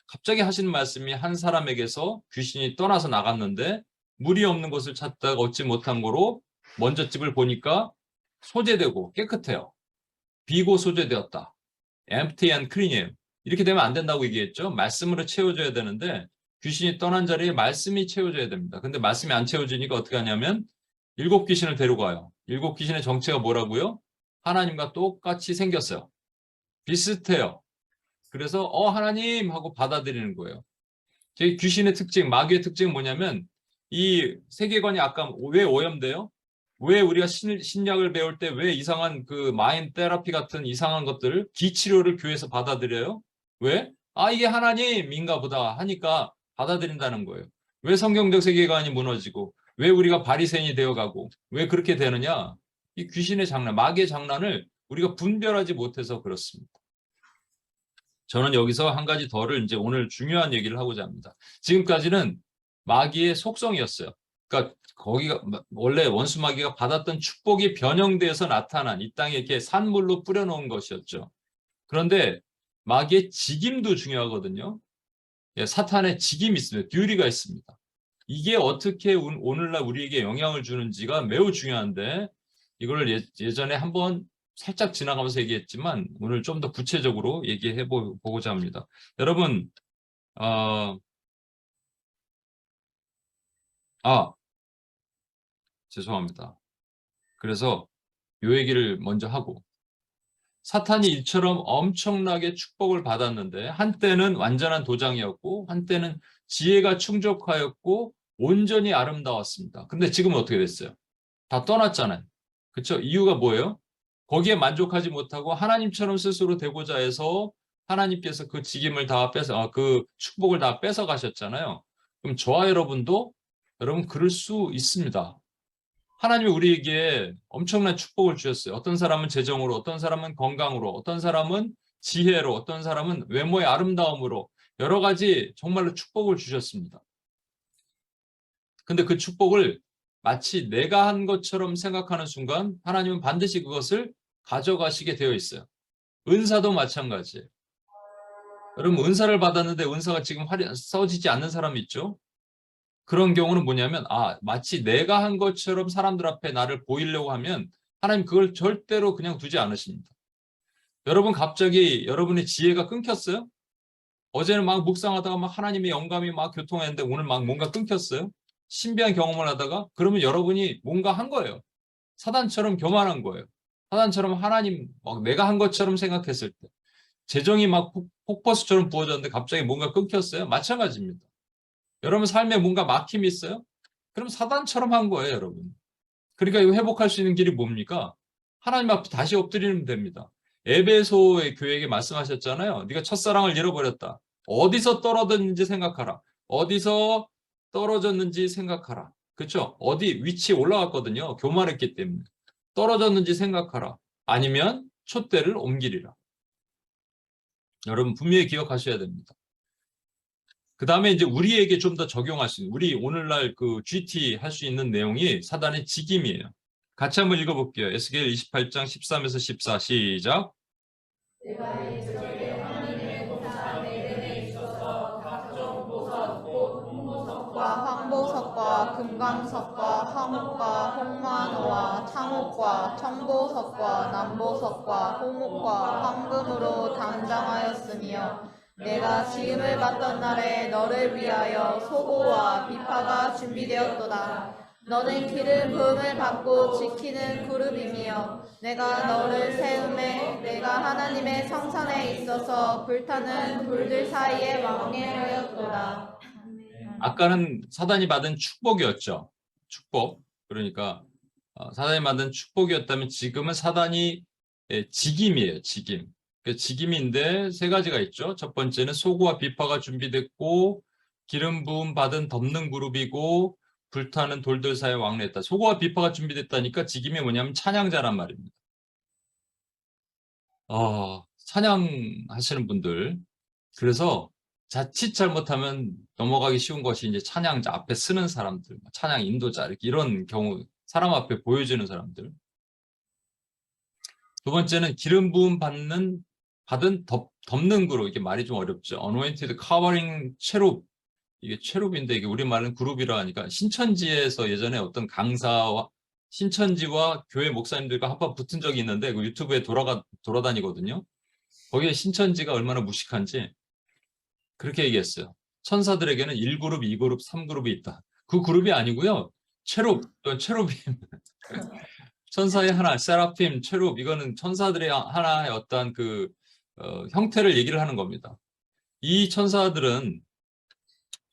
[SPEAKER 1] 갑자기 하시는 말씀이 한 사람에게서 귀신이 떠나서 나갔는데 물이 없는 곳을 찾다가 얻지 못한 거로 먼저 집을 보니까 소재되고 깨끗해요. 비고 소재되었다. empty and clean이에요. 이렇게 되면 안 된다고 얘기했죠. 말씀으로 채워져야 되는데 귀신이 떠난 자리에 말씀이 채워져야 됩니다. 근데 말씀이 안 채워지니까 어떻게 하냐면 7귀신을 데려가요. 7귀신의 정체가 뭐라고요? 하나님과 똑같이 생겼어요. 비슷해요. 그래서 하나님 하고 받아들이는 거예요. 저희 귀신의 특징, 마귀의 특징은 뭐냐면 이 세계관이 아까 왜 오염돼요? 왜 우리가 신약을 배울 때 왜 이상한 그 마인 테라피 같은 이상한 것들, 기치료를 교회에서 받아들여요? 왜? 이게 하나님인가 보다 하니까 받아들인다는 거예요. 왜 성경적 세계관이 무너지고 왜 우리가 바리새인이 되어가고 왜 그렇게 되느냐? 이 귀신의 장난, 마귀의 장난을 우리가 분별하지 못해서 그렇습니다. 저는 여기서 한 가지 더를 이제 오늘 중요한 얘기를 하고자 합니다. 지금까지는 마귀의 속성이었어요. 그러니까 거기가 원래 원수 마귀가 받았던 축복이 변형되어서 나타난 이 땅에 이렇게 산물로 뿌려놓은 것이었죠. 그런데 마귀의 직임도 중요하거든요. 사탄의 직임이 있습니다. 듀리가 있습니다. 이게 어떻게 오늘날 우리에게 영향을 주는지가 매우 중요한데 이걸 예전에 한번 살짝 지나가면서 얘기했지만 오늘 좀 더 구체적으로 얘기해 보고자 합니다. 여러분, 죄송합니다. 그래서 요 얘기를 먼저 하고 사탄이 이처럼 엄청나게 축복을 받았는데 한때는 완전한 도장이었고 한때는 지혜가 충족하였고 온전히 아름다웠습니다. 근데 지금은 어떻게 됐어요? 다 떠났잖아요. 그렇죠? 이유가 뭐예요? 거기에 만족하지 못하고 하나님처럼 스스로 되고자 해서 하나님께서 그 직임을 다 그 축복을 다 뺏어 가셨잖아요. 그럼 저와 여러분도 여러분 그럴 수 있습니다. 하나님이 우리에게 엄청난 축복을 주셨어요. 어떤 사람은 재정으로, 어떤 사람은 건강으로, 어떤 사람은 지혜로, 어떤 사람은 외모의 아름다움으로 여러 가지 정말로 축복을 주셨습니다. 근데 그 축복을 마치 내가 한 것처럼 생각하는 순간 하나님은 반드시 그것을 가져가시게 되어 있어요. 은사도 마찬가지예요. 여러분 은사를 받았는데 은사가 지금 써지지 않는 사람이 있죠? 그런 경우는 뭐냐면 마치 내가 한 것처럼 사람들 앞에 나를 보이려고 하면 하나님 그걸 절대로 그냥 두지 않으십니다. 여러분 갑자기 여러분의 지혜가 끊겼어요? 어제는 막 묵상하다가 막 하나님의 영감이 막 교통했는데 오늘 막 뭔가 끊겼어요? 신비한 경험을 하다가 그러면 여러분이 뭔가 한 거예요. 사단처럼 교만한 거예요. 사단처럼 하나님 막 내가 한 것처럼 생각했을 때 재정이 막 폭포수처럼 부어졌는데 갑자기 뭔가 끊겼어요? 마찬가지입니다. 여러분 삶에 뭔가 막힘이 있어요? 그럼 사단처럼 한 거예요, 여러분. 그러니까 이거 회복할 수 있는 길이 뭡니까? 하나님 앞에 다시 엎드리면 됩니다. 에베소의 교회에게 말씀하셨잖아요. 네가 첫사랑을 잃어버렸다. 어디서 떨어졌는지 생각하라. 어디서 떨어졌는지 생각하라. 그렇죠? 어디 위치에 올라갔거든요. 교만했기 때문에. 떨어졌는지 생각하라. 아니면 촛대를 옮기리라. 여러분 분명히 기억하셔야 됩니다. 그 다음에 이제 우리에게 좀 더 적용할 수 있는, 우리 오늘날 그 GT 할 수 있는 내용이 사단의 직임이에요. 같이 한번 읽어볼게요. 에스겔 28장 13에서 14 시작.
[SPEAKER 3] 내가 이적에 하나님의 공사 대lem에 있어서 각종 보석 곧 홍보석과 황보석과 금강석과 황옥과 홍만호와 창옥과 청보석과 남보석과 홍옥과 황금으로 단장하였으며 내가 지음을 받던 날에 너를 위하여 소고와 비파가 준비되었도다. 너는 기름 부음을 받고 지키는 그룹이며 내가 너를 세움에 내가 하나님의 성산에 있어서 불타는 불들 사이에 왕래하였도다.
[SPEAKER 1] 아까는 사단이 받은 축복이었죠. 축복. 그러니까 사단이 받은 축복이었다면 지금은 사단이 직임이에요. 직임. 직임인데 세 가지가 있죠. 첫 번째는 소고와 비파가 준비됐고 기름 부음 받은 덮는 그룹이고 불타는 돌들 사이에 왕래했다. 소고와 비파가 준비됐다니까 직임이 뭐냐면 찬양자란 말입니다. 찬양하시는 분들. 그래서 자칫 잘못하면 넘어가기 쉬운 것이 이제 찬양자 앞에 쓰는 사람들, 찬양 인도자 이런 경우 사람 앞에 보여주는 사람들. 두 번째는 기름 부음 받은 덮는 그룹. 이게 말이 좀 어렵죠. Anointed covering cherub. 이게 체룹인데 이게 우리말은 그룹이라 하니까 신천지에서 예전에 어떤 강사와 신천지와 교회 목사님들과 한번 붙은 적이 있는데 그 유튜브에 돌아다니거든요. 거기에 신천지가 얼마나 무식한지 그렇게 얘기했어요. 천사들에게는 1그룹, 2그룹, 3그룹이 있다. 그 그룹이 아니고요. 체룹, 체룹임. 천사의 하나, 세라핌, 체룹 이거는 천사들의 하나의 어떤 형태를 얘기를 하는 겁니다. 이 천사들은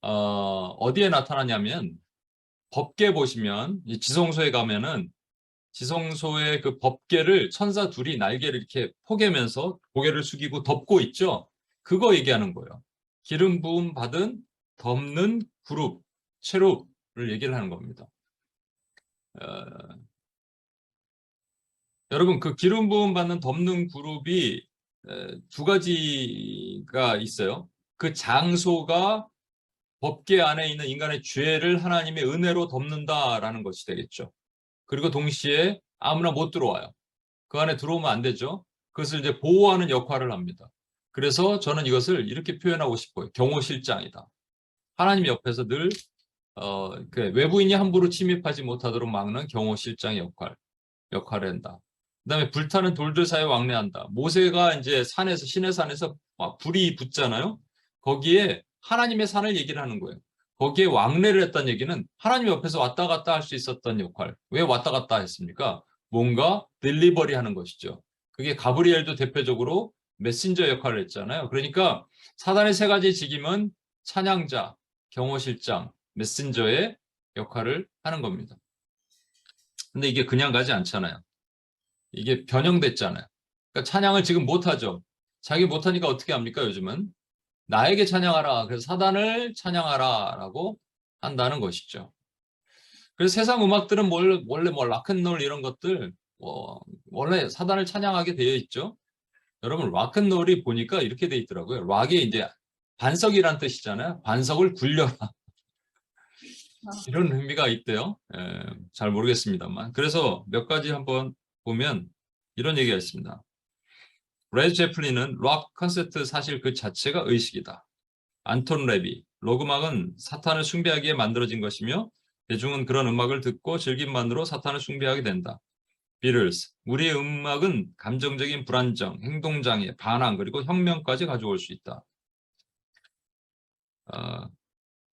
[SPEAKER 1] 어디에 나타나냐면 법궤 보시면 지성소에 가면은 지성소의 그 법궤를 천사 둘이 날개를 이렇게 포개면서 고개를 숙이고 덮고 있죠. 그거 얘기하는 거예요. 기름 부음 받은 덮는 그룹, 체룹을 얘기를 하는 겁니다. 여러분 그 기름 부음 받는 덮는 그룹이 두 가지가 있어요. 그 장소가 법궤 안에 있는 인간의 죄를 하나님의 은혜로 덮는다라는 것이 되겠죠. 그리고 동시에 아무나 못 들어와요. 그 안에 들어오면 안 되죠. 그것을 이제 보호하는 역할을 합니다. 그래서 저는 이것을 이렇게 표현하고 싶어요. 경호실장이다. 하나님 옆에서 늘 외부인이 함부로 침입하지 못하도록 막는 경호실장의 역할을 한다. 그다음에 불타는 돌들 사이에 왕래한다. 모세가 이제 시내 산에서 막 불이 붙잖아요. 거기에 하나님의 산을 얘기를 하는 거예요. 거기에 왕래를 했다는 얘기는 하나님 옆에서 왔다 갔다 할 수 있었던 역할. 왜 왔다 갔다 했습니까? 뭔가 딜리버리 하는 것이죠. 그게 가브리엘도 대표적으로 메신저 역할을 했잖아요. 그러니까 사단의 세 가지 직임은 찬양자, 경호실장, 메신저의 역할을 하는 겁니다. 근데 이게 그냥 가지 않잖아요. 이게 변형됐잖아요. 그러니까 찬양을 지금 못하죠. 자기 못하니까 어떻게 합니까, 요즘은? 나에게 찬양하라. 그래서 사단을 찬양하라 라고 한다는 것이죠. 그래서 세상 음악들은 원래 락앤롤 이런 것들 원래 사단을 찬양하게 되어 있죠. 여러분 락앤롤이 보니까 이렇게 되어 있더라고요. 락이 이제 반석이란 뜻이잖아요. 반석을 굴려라. 이런 의미가 있대요. 잘 모르겠습니다만. 그래서 몇 가지 한번 보면 이런 얘기가 있습니다. 레드 제플린은 락 콘서트 사실 그 자체가 의식이다. 안톤 레비, 록 음악은 사탄을 숭배하기에 만들어진 것이며 대중은 그런 음악을 듣고 즐김만으로 사탄을 숭배하게 된다. 비틀스, 우리의 음악은 감정적인 불안정, 행동장애, 반항 그리고 혁명까지 가져올 수 있다.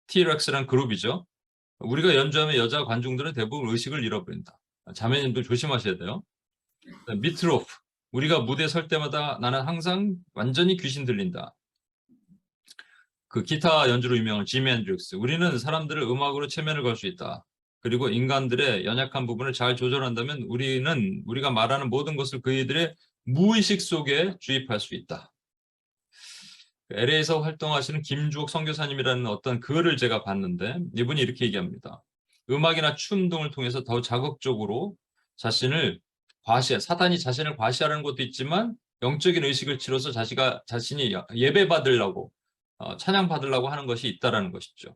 [SPEAKER 1] T-Rex란 그룹이죠. 우리가 연주하면 여자 관중들은 대부분 의식을 잃어버린다. 자매님들 조심하셔야 돼요. 미트로프, 우리가 무대에 설 때마다 나는 항상 완전히 귀신 들린다. 그 기타 연주로 유명한 지미 앤드릭스, 우리는 사람들을 음악으로 체면을 걸 수 있다. 그리고 인간들의 연약한 부분을 잘 조절한다면 우리가 말하는 모든 것을 그이들의 무의식 속에 주입할 수 있다. LA에서 활동하시는 김주옥 선교사님이라는 어떤 글을 제가 봤는데 이분이 이렇게 얘기합니다. 음악이나 춤 등을 통해서 더 자극적으로 사탄이 자신을 과시하는 것도 있지만 영적인 의식을 치러서 자신이 예배 받으려고 찬양 받으려고 하는 것이 있다라는 것이죠.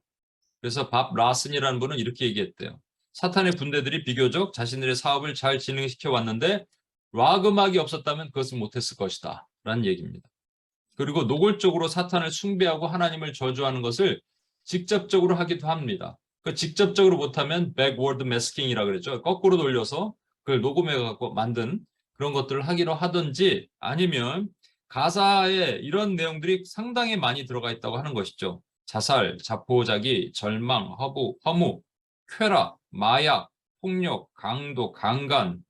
[SPEAKER 1] 그래서 밥 라슨이라는 분은 이렇게 얘기했대요. 사탄의 군대들이 비교적 자신들의 사업을 잘 진행시켜 왔는데 락 음악이 없었다면 그것은 못했을 것이다 라는 얘기입니다. 그리고 노골적으로 사탄을 숭배하고 하나님을 저주하는 것을 직접적으로 하기도 합니다. 그 직접적으로 못하면 backward masking이라고 그랬죠. 거꾸로 돌려서 그걸 녹음해갖고 만든 그런 것들을 하기로 하든지 아니면 가사에 이런 내용들이 상당히 많이 들어가 있다고 하는 것이죠. 자살, 자포자기, 절망, 허무, 쾌락, 마약, 폭력, 강도, 강간,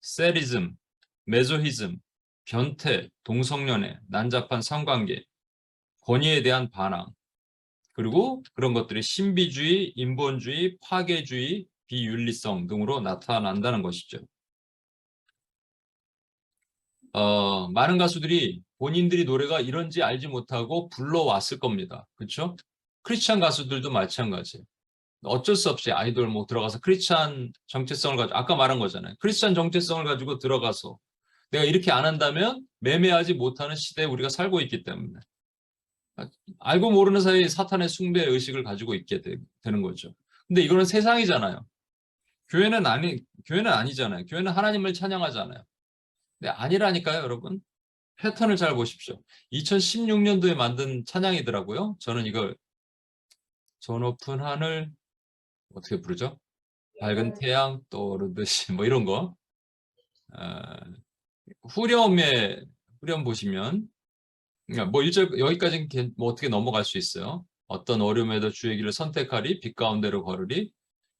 [SPEAKER 1] 세리즘, 메조히즘, 변태, 동성연애, 난잡한 성관계, 권위에 대한 반항, 그리고 그런 것들이 신비주의, 인본주의, 파괴주의, 비윤리성 등으로 나타난다는 것이죠. 많은 가수들이 본인들이 노래가 이런지 알지 못하고 불러왔을 겁니다. 그렇죠? 크리스찬 가수들도 마찬가지예요. 어쩔 수 없이 아이돌 뭐 들어가서 크리스찬 정체성을 가지고 아까 말한 거잖아요. 크리스찬 정체성을 가지고 들어가서 내가 이렇게 안 한다면 매매하지 못하는 시대에 우리가 살고 있기 때문에 알고 모르는 사이에 사탄의 숭배 의식을 가지고 있게 되는 거죠. 근데 이거는 세상이잖아요. 교회는 아니잖아요. 교회는 하나님을 찬양하잖아요. 근데 아니라니까요, 여러분. 패턴을 잘 보십시오. 2016년도에 만든 찬양이더라고요. 저는 이걸 저 높은 하늘 어떻게 부르죠? 밝은 태양 떠오르듯이 뭐 이런 거. 후렴 보시면 뭐 1절 여기까지는 뭐 어떻게 넘어갈 수 있어요. 어떤 어려움에도 주의 길을 선택하리 빛 가운데로 걸으리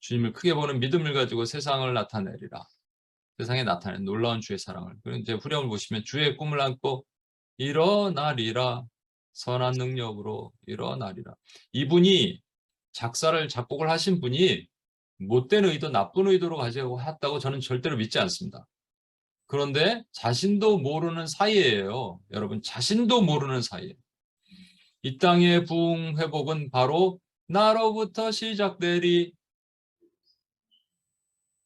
[SPEAKER 1] 주님을 크게 보는 믿음을 가지고 세상을 나타내리라. 세상에 나타낸 놀라운 주의 사랑을. 그리고 이제 후렴을 보시면 주의 꿈을 안고 일어나리라 선한 능력으로 일어나리라. 이분이 작곡을 하신 분이 못된 의도, 나쁜 의도로 가지고 했다고 저는 절대로 믿지 않습니다. 그런데 자신도 모르는 사이에요. 여러분, 자신도 모르는 사이에. 이 땅의 부흥 회복은 바로 나로부터 시작되리.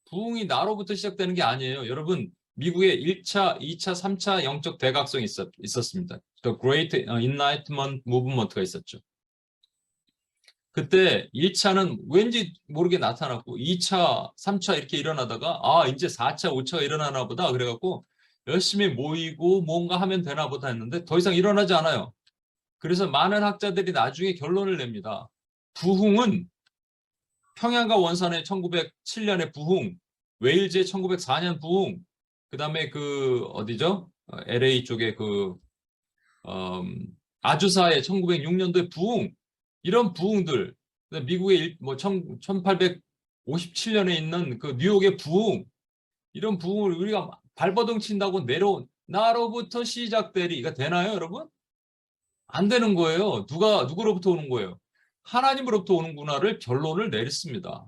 [SPEAKER 1] 부흥이 나로부터 시작되는 게 아니에요. 여러분, 미국에 1차, 2차, 3차 영적 대각성이 있었습니다. The Great Enlightenment Movement가 있었죠. 그때 1차는 왠지 모르게 나타났고 2차, 3차 이렇게 일어나다가 이제 4차, 5차가 일어나나 보다 그래갖고 열심히 모이고 뭔가 하면 되나 보다 했는데 더 이상 일어나지 않아요. 그래서 많은 학자들이 나중에 결론을 냅니다. 부흥은 평양과 원산의 1907년의 부흥, 웨일즈의 1904년 부흥, 그 다음에 어디죠? LA 쪽에 아주사의 1906년도의 부흥, 이런 부흥들, 미국의 1857년에 있는 그 뉴욕의 부흥, 이런 부흥을 우리가 발버둥 친다고 내려온 나로부터 시작되리가 되나요, 여러분? 안 되는 거예요. 누구로부터 오는 거예요? 하나님으로부터 오는구나를 결론을 내렸습니다.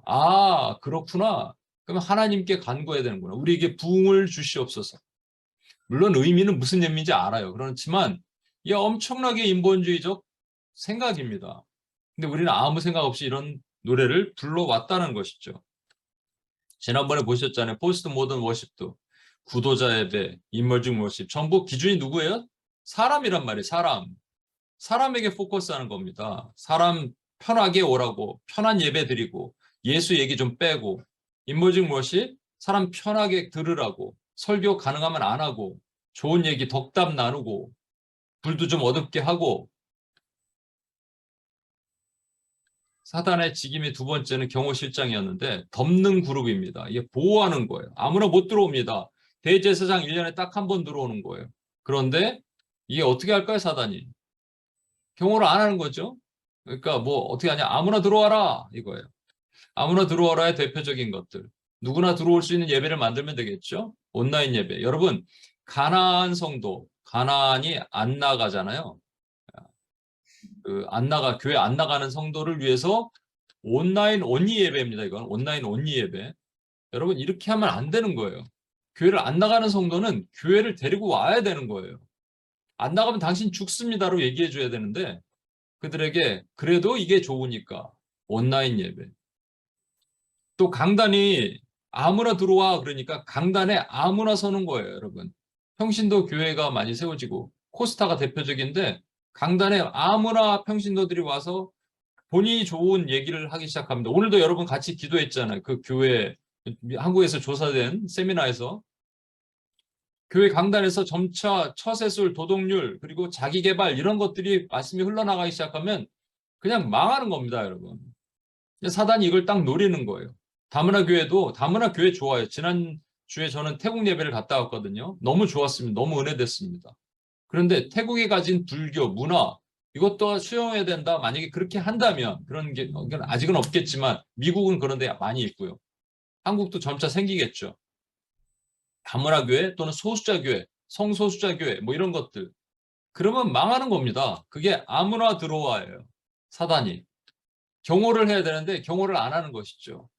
[SPEAKER 1] 그렇구나. 그러면 하나님께 간구해야 되는구나. 우리에게 부흥을 주시옵소서. 물론 의미는 무슨 의미인지 알아요. 그렇지만 이게 엄청나게 인본주의적 생각입니다. 근데 우리는 아무 생각 없이 이런 노래를 불러왔다는 것이죠. 지난번에 보셨잖아요. 포스트 모던 워십도 구도자 예배, 인머징 워십 전부 기준이 누구예요? 사람이란 말이에요. 사람에게 포커스하는 겁니다. 사람 편하게 오라고 편한 예배 드리고 예수 얘기 좀 빼고 인머징 워십 사람 편하게 들으라고 설교 가능하면 안 하고 좋은 얘기 덕담 나누고 불도 좀 어둡게 하고 사단의 직임이 두 번째는 경호실장이었는데 덮는 그룹입니다. 이게 보호하는 거예요. 아무나 못 들어옵니다. 대제사장 1년에 딱 한 번 들어오는 거예요. 그런데 이게 어떻게 할까요, 사단이? 경호를 안 하는 거죠. 그러니까 뭐 어떻게 하냐, 아무나 들어와라 이거예요. 아무나 들어와라의 대표적인 것들. 누구나 들어올 수 있는 예배를 만들면 되겠죠. 온라인 예배. 여러분, 가나안 성도, 가나안이 안 나가잖아요. 교회 안 나가는 성도를 위해서 온라인 온리 예배입니다. 이건 온라인 온리 예배. 여러분, 이렇게 하면 안 되는 거예요. 교회를 안 나가는 성도는 교회를 데리고 와야 되는 거예요. 안 나가면 당신 죽습니다로 얘기해 줘야 되는데 그들에게 그래도 이게 좋으니까 온라인 예배. 또 강단이 아무나 들어와 그러니까 강단에 아무나 서는 거예요, 여러분. 평신도 교회가 많이 세워지고 코스타가 대표적인데 강단에 아무나 평신도들이 와서 본인이 좋은 얘기를 하기 시작합니다. 오늘도 여러분 같이 기도했잖아요. 그 교회 한국에서 조사된 세미나에서 교회 강단에서 점차 처세술, 도덕률, 그리고 자기개발 이런 것들이 말씀이 흘러나가기 시작하면 그냥 망하는 겁니다, 여러분. 사단이 이걸 딱 노리는 거예요. 다문화 교회도, 다문화 교회 좋아요. 지난주에 저는 태국 예배를 갔다 왔거든요. 너무 좋았습니다. 너무 은혜됐습니다. 그런데 태국이 가진 불교, 문화, 이것도 수용해야 된다. 만약에 그렇게 한다면, 그런 게 아직은 없겠지만, 미국은 그런 데 많이 있고요. 한국도 점차 생기겠죠. 다문화 교회 또는 소수자 교회, 성소수자 교회, 뭐 이런 것들. 그러면 망하는 겁니다. 그게 아무나 들어와요. 사단이. 경호를 해야 되는데 경호를 안 하는 것이죠.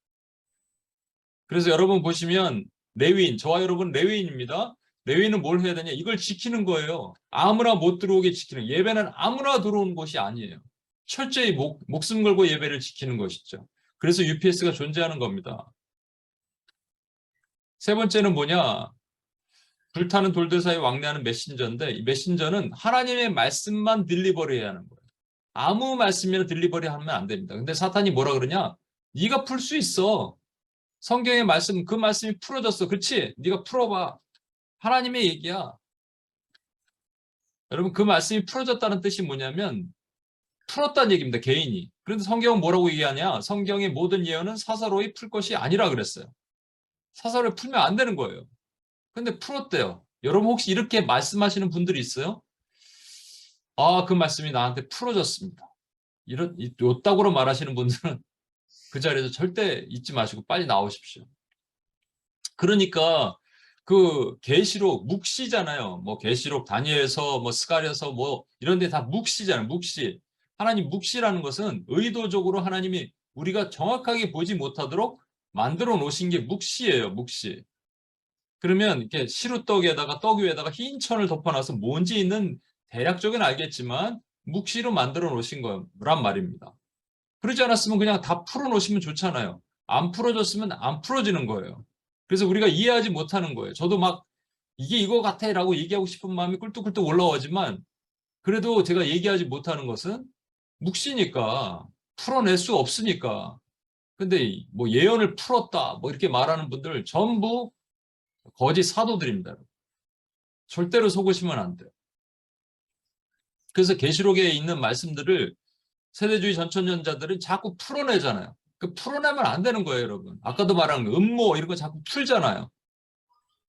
[SPEAKER 1] 그래서 여러분 보시면 레위인, 저와 여러분 레위인입니다. 레위인은 뭘 해야 되냐? 이걸 지키는 거예요. 아무나 못 들어오게 지키는. 예배는 아무나 들어오는 곳이 아니에요. 철저히 목숨 걸고 예배를 지키는 것이죠. 그래서 UPS가 존재하는 겁니다. 세 번째는 뭐냐? 불타는 돌들 사이 왕래하는 메신저인데 이 메신저는 하나님의 말씀만 딜리버리 해야 하는 거예요. 아무 말씀이나 딜리버리 하면 안 됩니다. 근데 사탄이 뭐라 그러냐? 네가 풀 수 있어. 성경의 말씀, 그 말씀이 풀어졌어. 그렇지? 네가 풀어봐. 하나님의 얘기야. 여러분 그 말씀이 풀어졌다는 뜻이 뭐냐면 풀었다는 얘기입니다. 개인이. 그런데 성경은 뭐라고 얘기하냐? 성경의 모든 예언은 사사로이 풀 것이 아니라 그랬어요. 사사로이 풀면 안 되는 거예요. 근데 풀었대요. 여러분 혹시 이렇게 말씀하시는 분들이 있어요? 아, 그 말씀이 나한테 풀어졌습니다. 요따구로 말하시는 분들은 그 자리에서 절대 잊지 마시고 빨리 나오십시오. 그러니까 그 계시록 묵시잖아요. 뭐 계시록 다니엘서 뭐 스가랴서 뭐 이런 데 다 묵시잖아요. 묵시. 하나님 묵시라는 것은 의도적으로 하나님이 우리가 정확하게 보지 못하도록 만들어 놓으신 게 묵시예요. 묵시. 그러면 이렇게 시루떡에다가 떡 위에다가 흰 천을 덮어놔서 뭔지 있는 대략적은 알겠지만 묵시로 만들어 놓으신 거란 말입니다. 그러지 않았으면 그냥 다 풀어 놓으시면 좋잖아요. 안 풀어졌으면 안 풀어지는 거예요. 그래서 우리가 이해하지 못하는 거예요. 저도 막 이게 이거 같아 라고 얘기하고 싶은 마음이 꿀뚝꿀뚝 올라오지만 그래도 제가 얘기하지 못하는 것은 묵시니까 풀어낼 수 없으니까. 근데 뭐 예언을 풀었다 뭐 이렇게 말하는 분들 전부 거짓 사도들입니다. 절대로 속으시면 안 돼요. 그래서 계시록에 있는 말씀들을 세대주의 전천년자들은 자꾸 풀어내잖아요. 그 풀어내면 안 되는 거예요, 여러분. 아까도 말한 음모 이런 거 자꾸 풀잖아요.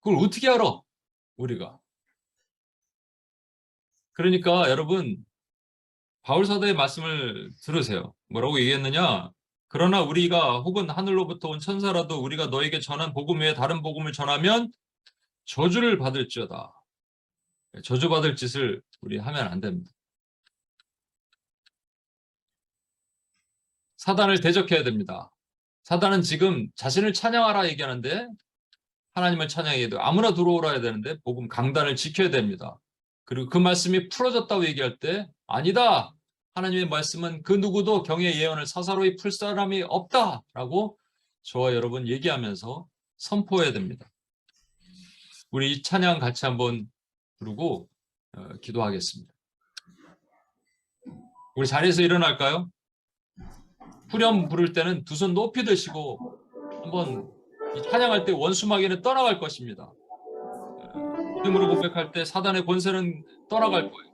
[SPEAKER 1] 그걸 어떻게 알아? 우리가. 그러니까 여러분 바울 사도의 말씀을 들으세요. 뭐라고 얘기했느냐? 그러나 우리가 혹은 하늘로부터 온 천사라도 우리가 너에게 전한 복음 외에 다른 복음을 전하면 저주를 받을지어다. 저주받을 짓을 우리 하면 안 됩니다. 사단을 대적해야 됩니다. 사단은 지금 자신을 찬양하라 얘기하는데 하나님을 찬양해야 돼요. 아무나 들어오라 해야 되는데 복음 강단을 지켜야 됩니다. 그리고 그 말씀이 풀어졌다고 얘기할 때 아니다. 하나님의 말씀은 그 누구도 경의 예언을 사사로이 풀 사람이 없다라고 저와 여러분 얘기하면서 선포해야 됩니다. 우리 이 찬양 같이 한번 부르고 기도하겠습니다. 우리 자리에서 일어날까요? 후렴 부를 때는 두 손 높이 드시고 한번 이 찬양할 때 원수마귀는 떠나갈 것입니다. 믿음으로 고백할 때 사단의 권세는 떠나갈 거예요.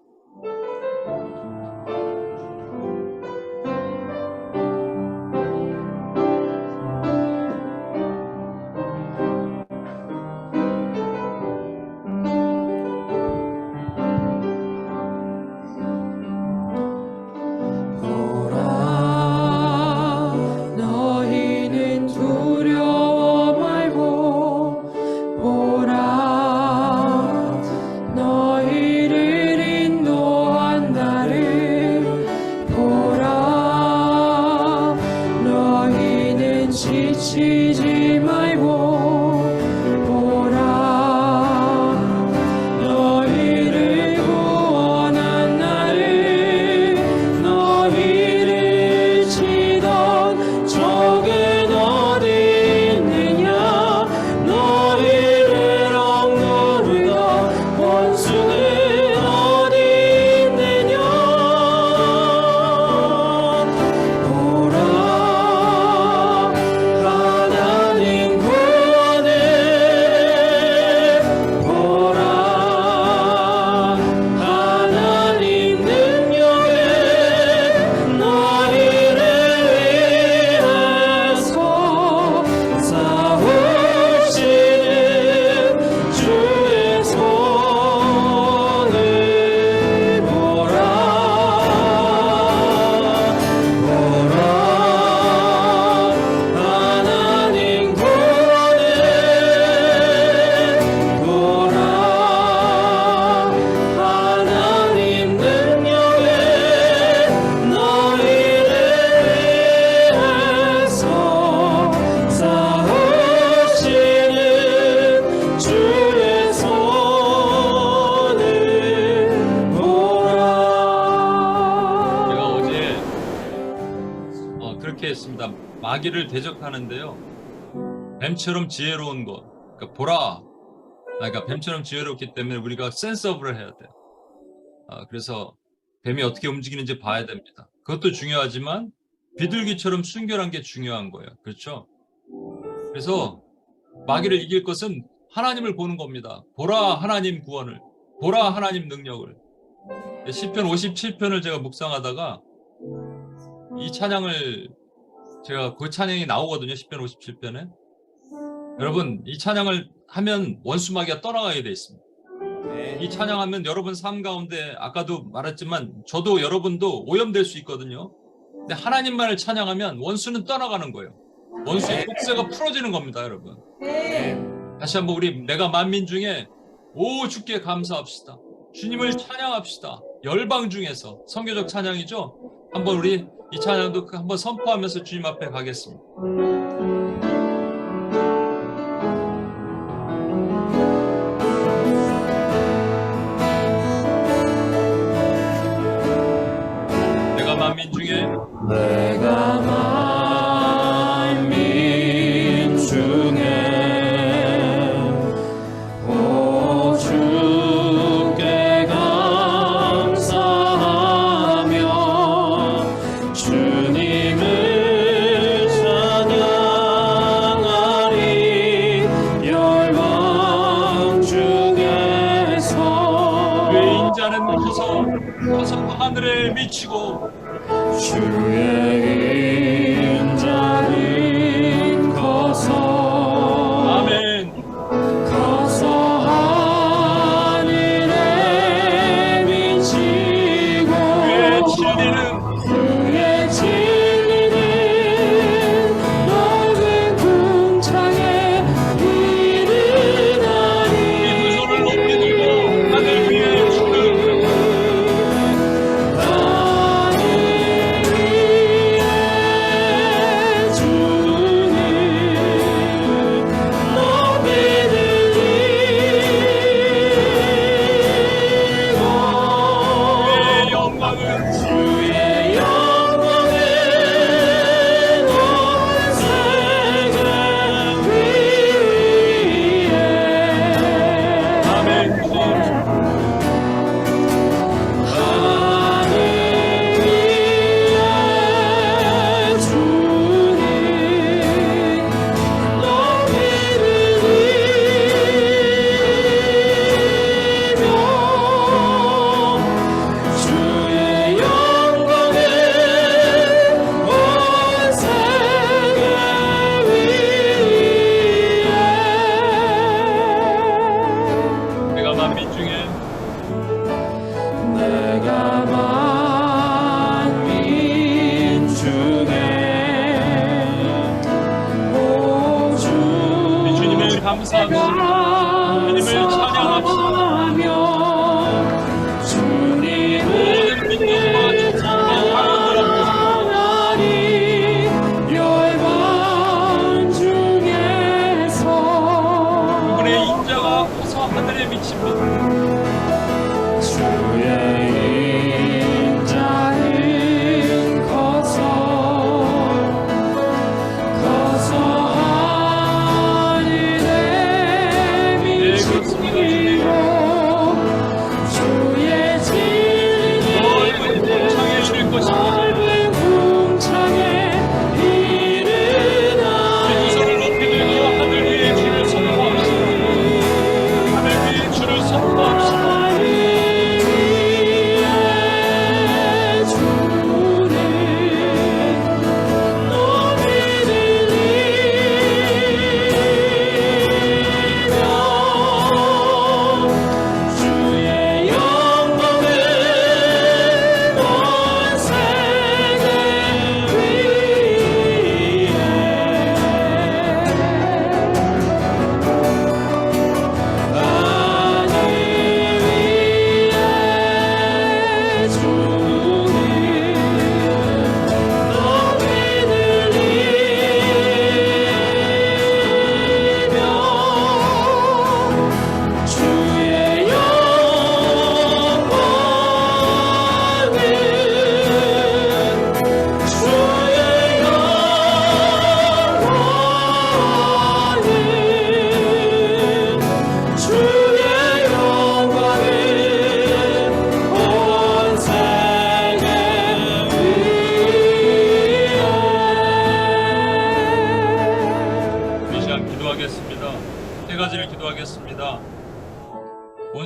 [SPEAKER 4] 너희를 인도하
[SPEAKER 1] 얘기했습니다. 마귀를 대적하는데요. 뱀처럼 지혜로운 것. 그러니까 보라. 그러니까 뱀처럼 지혜롭기 때문에 우리가 센서블을 해야 돼요. 그래서 뱀이 어떻게 움직이는지 봐야 됩니다. 그것도 중요하지만 비둘기처럼 순결한 게 중요한 거예요. 그렇죠? 그래서 마귀를 이길 것은 하나님을 보는 겁니다. 보라 하나님 구원을. 보라 하나님 능력을. 시편 57편을 제가 묵상하다가 이 찬양을 제가 그 찬양이 나오거든요. 시편 57편에. 여러분 이 찬양을 하면 원수 마귀가 떠나가게 돼 있습니다. 이 찬양하면 여러분 삶 가운데 아까도 말했지만 저도 여러분도 오염될 수 있거든요. 근데 하나님만을 찬양하면 원수는 떠나가는 거예요. 원수의 복세가 풀어지는 겁니다, 여러분. 다시 한번 우리 내가 만민 중에 오 주께 감사합시다. 주님을 찬양합시다. 열방 중에서 선교적 찬양이죠. 한번 우리 이 찬양도 한번 선포하면서 주님 앞에 가겠습니다. 내가 만민 중에
[SPEAKER 4] 내가 만민 중에 오 주께 감사하며 주님을 찬양하리 열방 중에서
[SPEAKER 1] 그의 인자는 커서 하늘에 미치고
[SPEAKER 4] 주의 인자는 커서
[SPEAKER 1] 아멘.
[SPEAKER 4] 커서 하늘에 미치고
[SPEAKER 1] 그의 진리는
[SPEAKER 4] 그의 진리는 넓은 궁창에 이르나니
[SPEAKER 1] 이 두 손을 높이 들고 하늘 위에 주는
[SPEAKER 4] 하늘 위에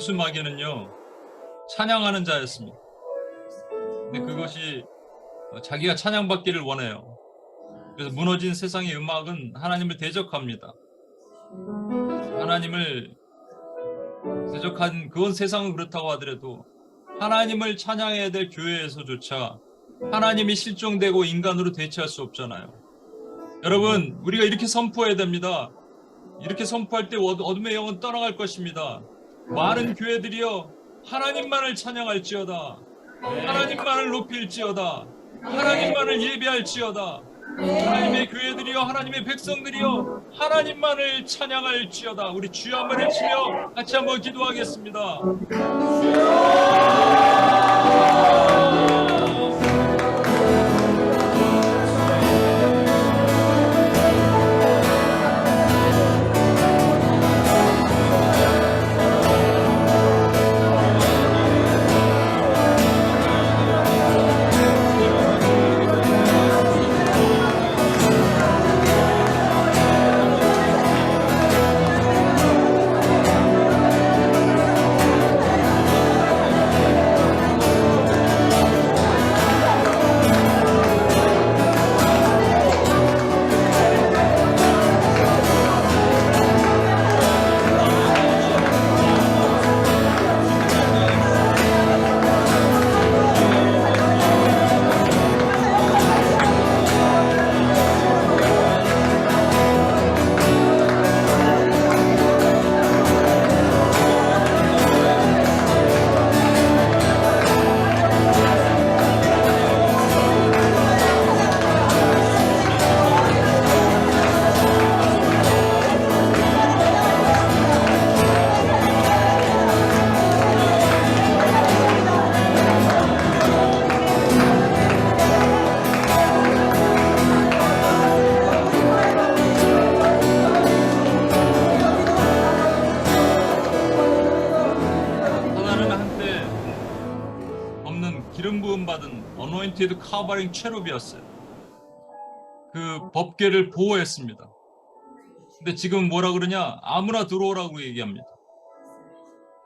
[SPEAKER 1] 원수 마귀는요, 찬양하는 자였습니다. 근데 그것이 자기가 찬양받기를 원해요. 그래서 무너진 세상의 음악은 하나님을 대적합니다. 하나님을 대적한 그건 세상은 그렇다고 하더라도 하나님을 찬양해야 될 교회에서조차 하나님이 실종되고 인간으로 대체할 수 없잖아요. 여러분, 우리가 이렇게 선포해야 됩니다. 이렇게 선포할 때 어둠의 영은 떠나갈 것입니다. 많은 교회들이여 하나님만을 찬양할지어다. 하나님만을 높일지어다. 하나님만을 예배할지어다. 하나님의 교회들이여 하나님의 백성들이여 하나님만을 찬양할지어다. 우리 주여 한번 외치며 같이 한번 기도하겠습니다. 기름 부음 받은 어노인티드 카바링 체룹이었어요. 그 법궤를 보호했습니다. 근데 지금 뭐라 그러냐? 아무나 들어오라고 얘기합니다.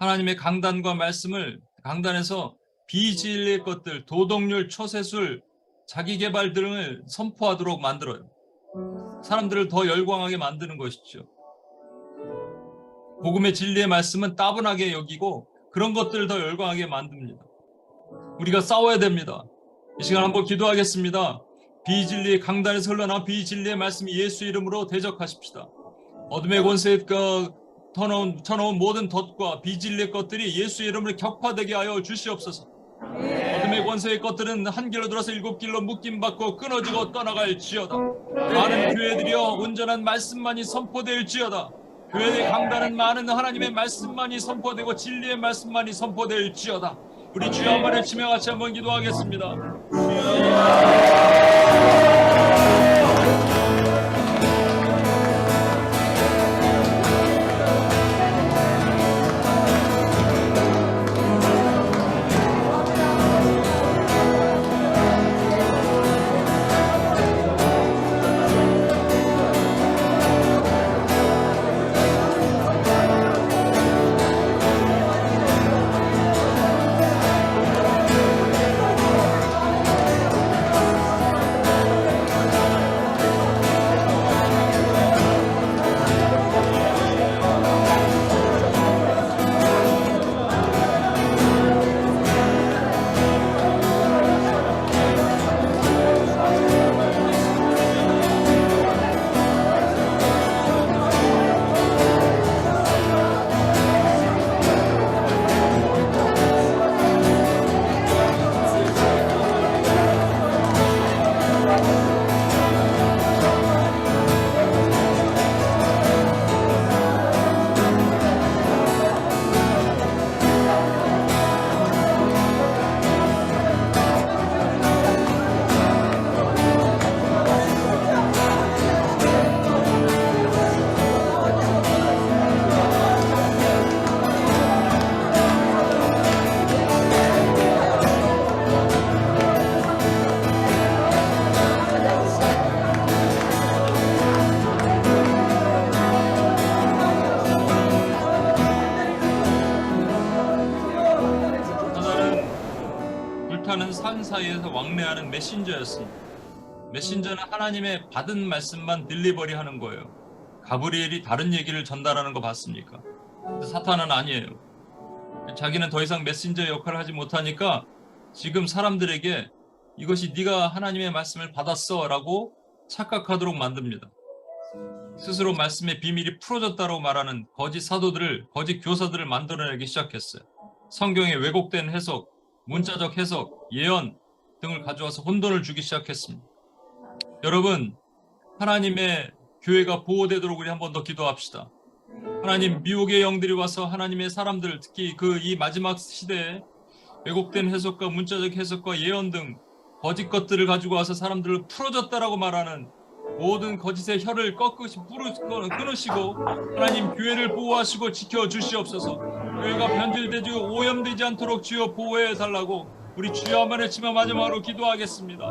[SPEAKER 1] 하나님의 강단과 말씀을 강단에서 비진리의 것들, 도덕률, 처세술, 자기개발 등을 선포하도록 만들어요. 사람들을 더 열광하게 만드는 것이죠. 복음의 진리의 말씀은 따분하게 여기고 그런 것들을 더 열광하게 만듭니다. 우리가 싸워야 됩니다. 이 시간 한번 기도하겠습니다. 비진리의 강단에서 흘러나온 비진리의 말씀이 예수 이름으로 대적하십시다. 어둠의 권세에 터놓은 모든 덫과 비진리의 것들이 예수 이름으로 격파되게 하여 주시옵소서. 어둠의 권세의 것들은 한 길로 들어서 7길로 묶임받고 끊어지고 떠나갈지어다. 많은 교회들이여 온전한 말씀만이 선포될지어다. 교회의 강단은 많은 하나님의 말씀만이 선포되고 진리의 말씀만이 선포될지어다. 우리 주여 한번 외치며 같이 한번 기도하겠습니다. 불타는 산 사이에서 왕래하는 메신저였습니다. 메신저는 하나님의 받은 말씀만 딜리버리 하는 거예요. 가브리엘이 다른 얘기를 전달하는 거 봤습니까? 근데 사탄은 아니에요. 자기는 더 이상 메신저 역할을 하지 못하니까 지금 사람들에게 이것이 네가 하나님의 말씀을 받았어 라고 착각하도록 만듭니다. 스스로 말씀의 비밀이 풀어졌다고 말하는 거짓 사도들을, 거짓 교사들을 만들어내기 시작했어요. 성경의 왜곡된 해석, 문자적 해석, 예언 등을 가져와서 혼돈을 주기 시작했습니다. 여러분, 하나님의 교회가 보호되도록 우리 한 번 더 기도합시다. 하나님, 미혹의 영들이 와서 하나님의 사람들, 특히 이 마지막 시대에 왜곡된 해석과 문자적 해석과 예언 등 거짓 것들을 가지고 와서 사람들을 풀어졌다라고 말하는 모든 거짓의 혀를 끊으시고 하나님 교회를 보호하시고 지켜주시옵소서. 교회가 변질되지 오염되지 않도록 주여 보호해 달라고 우리 주여 한번 외치며 마지막으로 기도하겠습니다.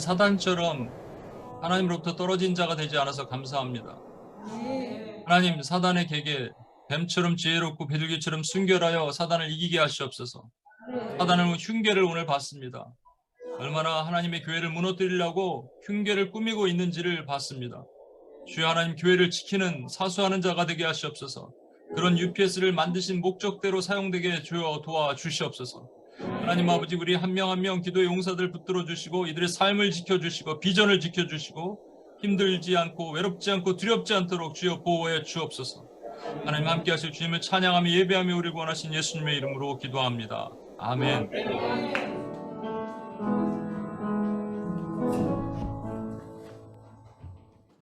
[SPEAKER 1] 사단처럼 하나님으로부터 떨어진 자가 되지 않아서 감사합니다. 하나님, 사단의 계계, 뱀처럼 지혜롭고 비둘기처럼 순결하여 사단을 이기게 하시옵소서. 사단은 흉계를 오늘 봤습니다. 얼마나 하나님의 교회를 무너뜨리려고 흉계를 꾸미고 있는지를 봤습니다. 주여 하나님, 교회를 지키는 사수하는 자가 되게 하시옵소서. 그런 UPS를 만드신 목적대로 사용되게 주여 도와주시옵소서. 하나님 아버지, 우리 한 명 한 명 기도의 용사들 붙들어 주시고 이들의 삶을 지켜주시고 비전을 지켜주시고 힘들지 않고 외롭지 않고 두렵지 않도록 주여 보호해 주옵소서. 하나님 함께 하실 주님을 찬양하며 예배하며 우리 구원하신 예수님의 이름으로 기도합니다. 아멘.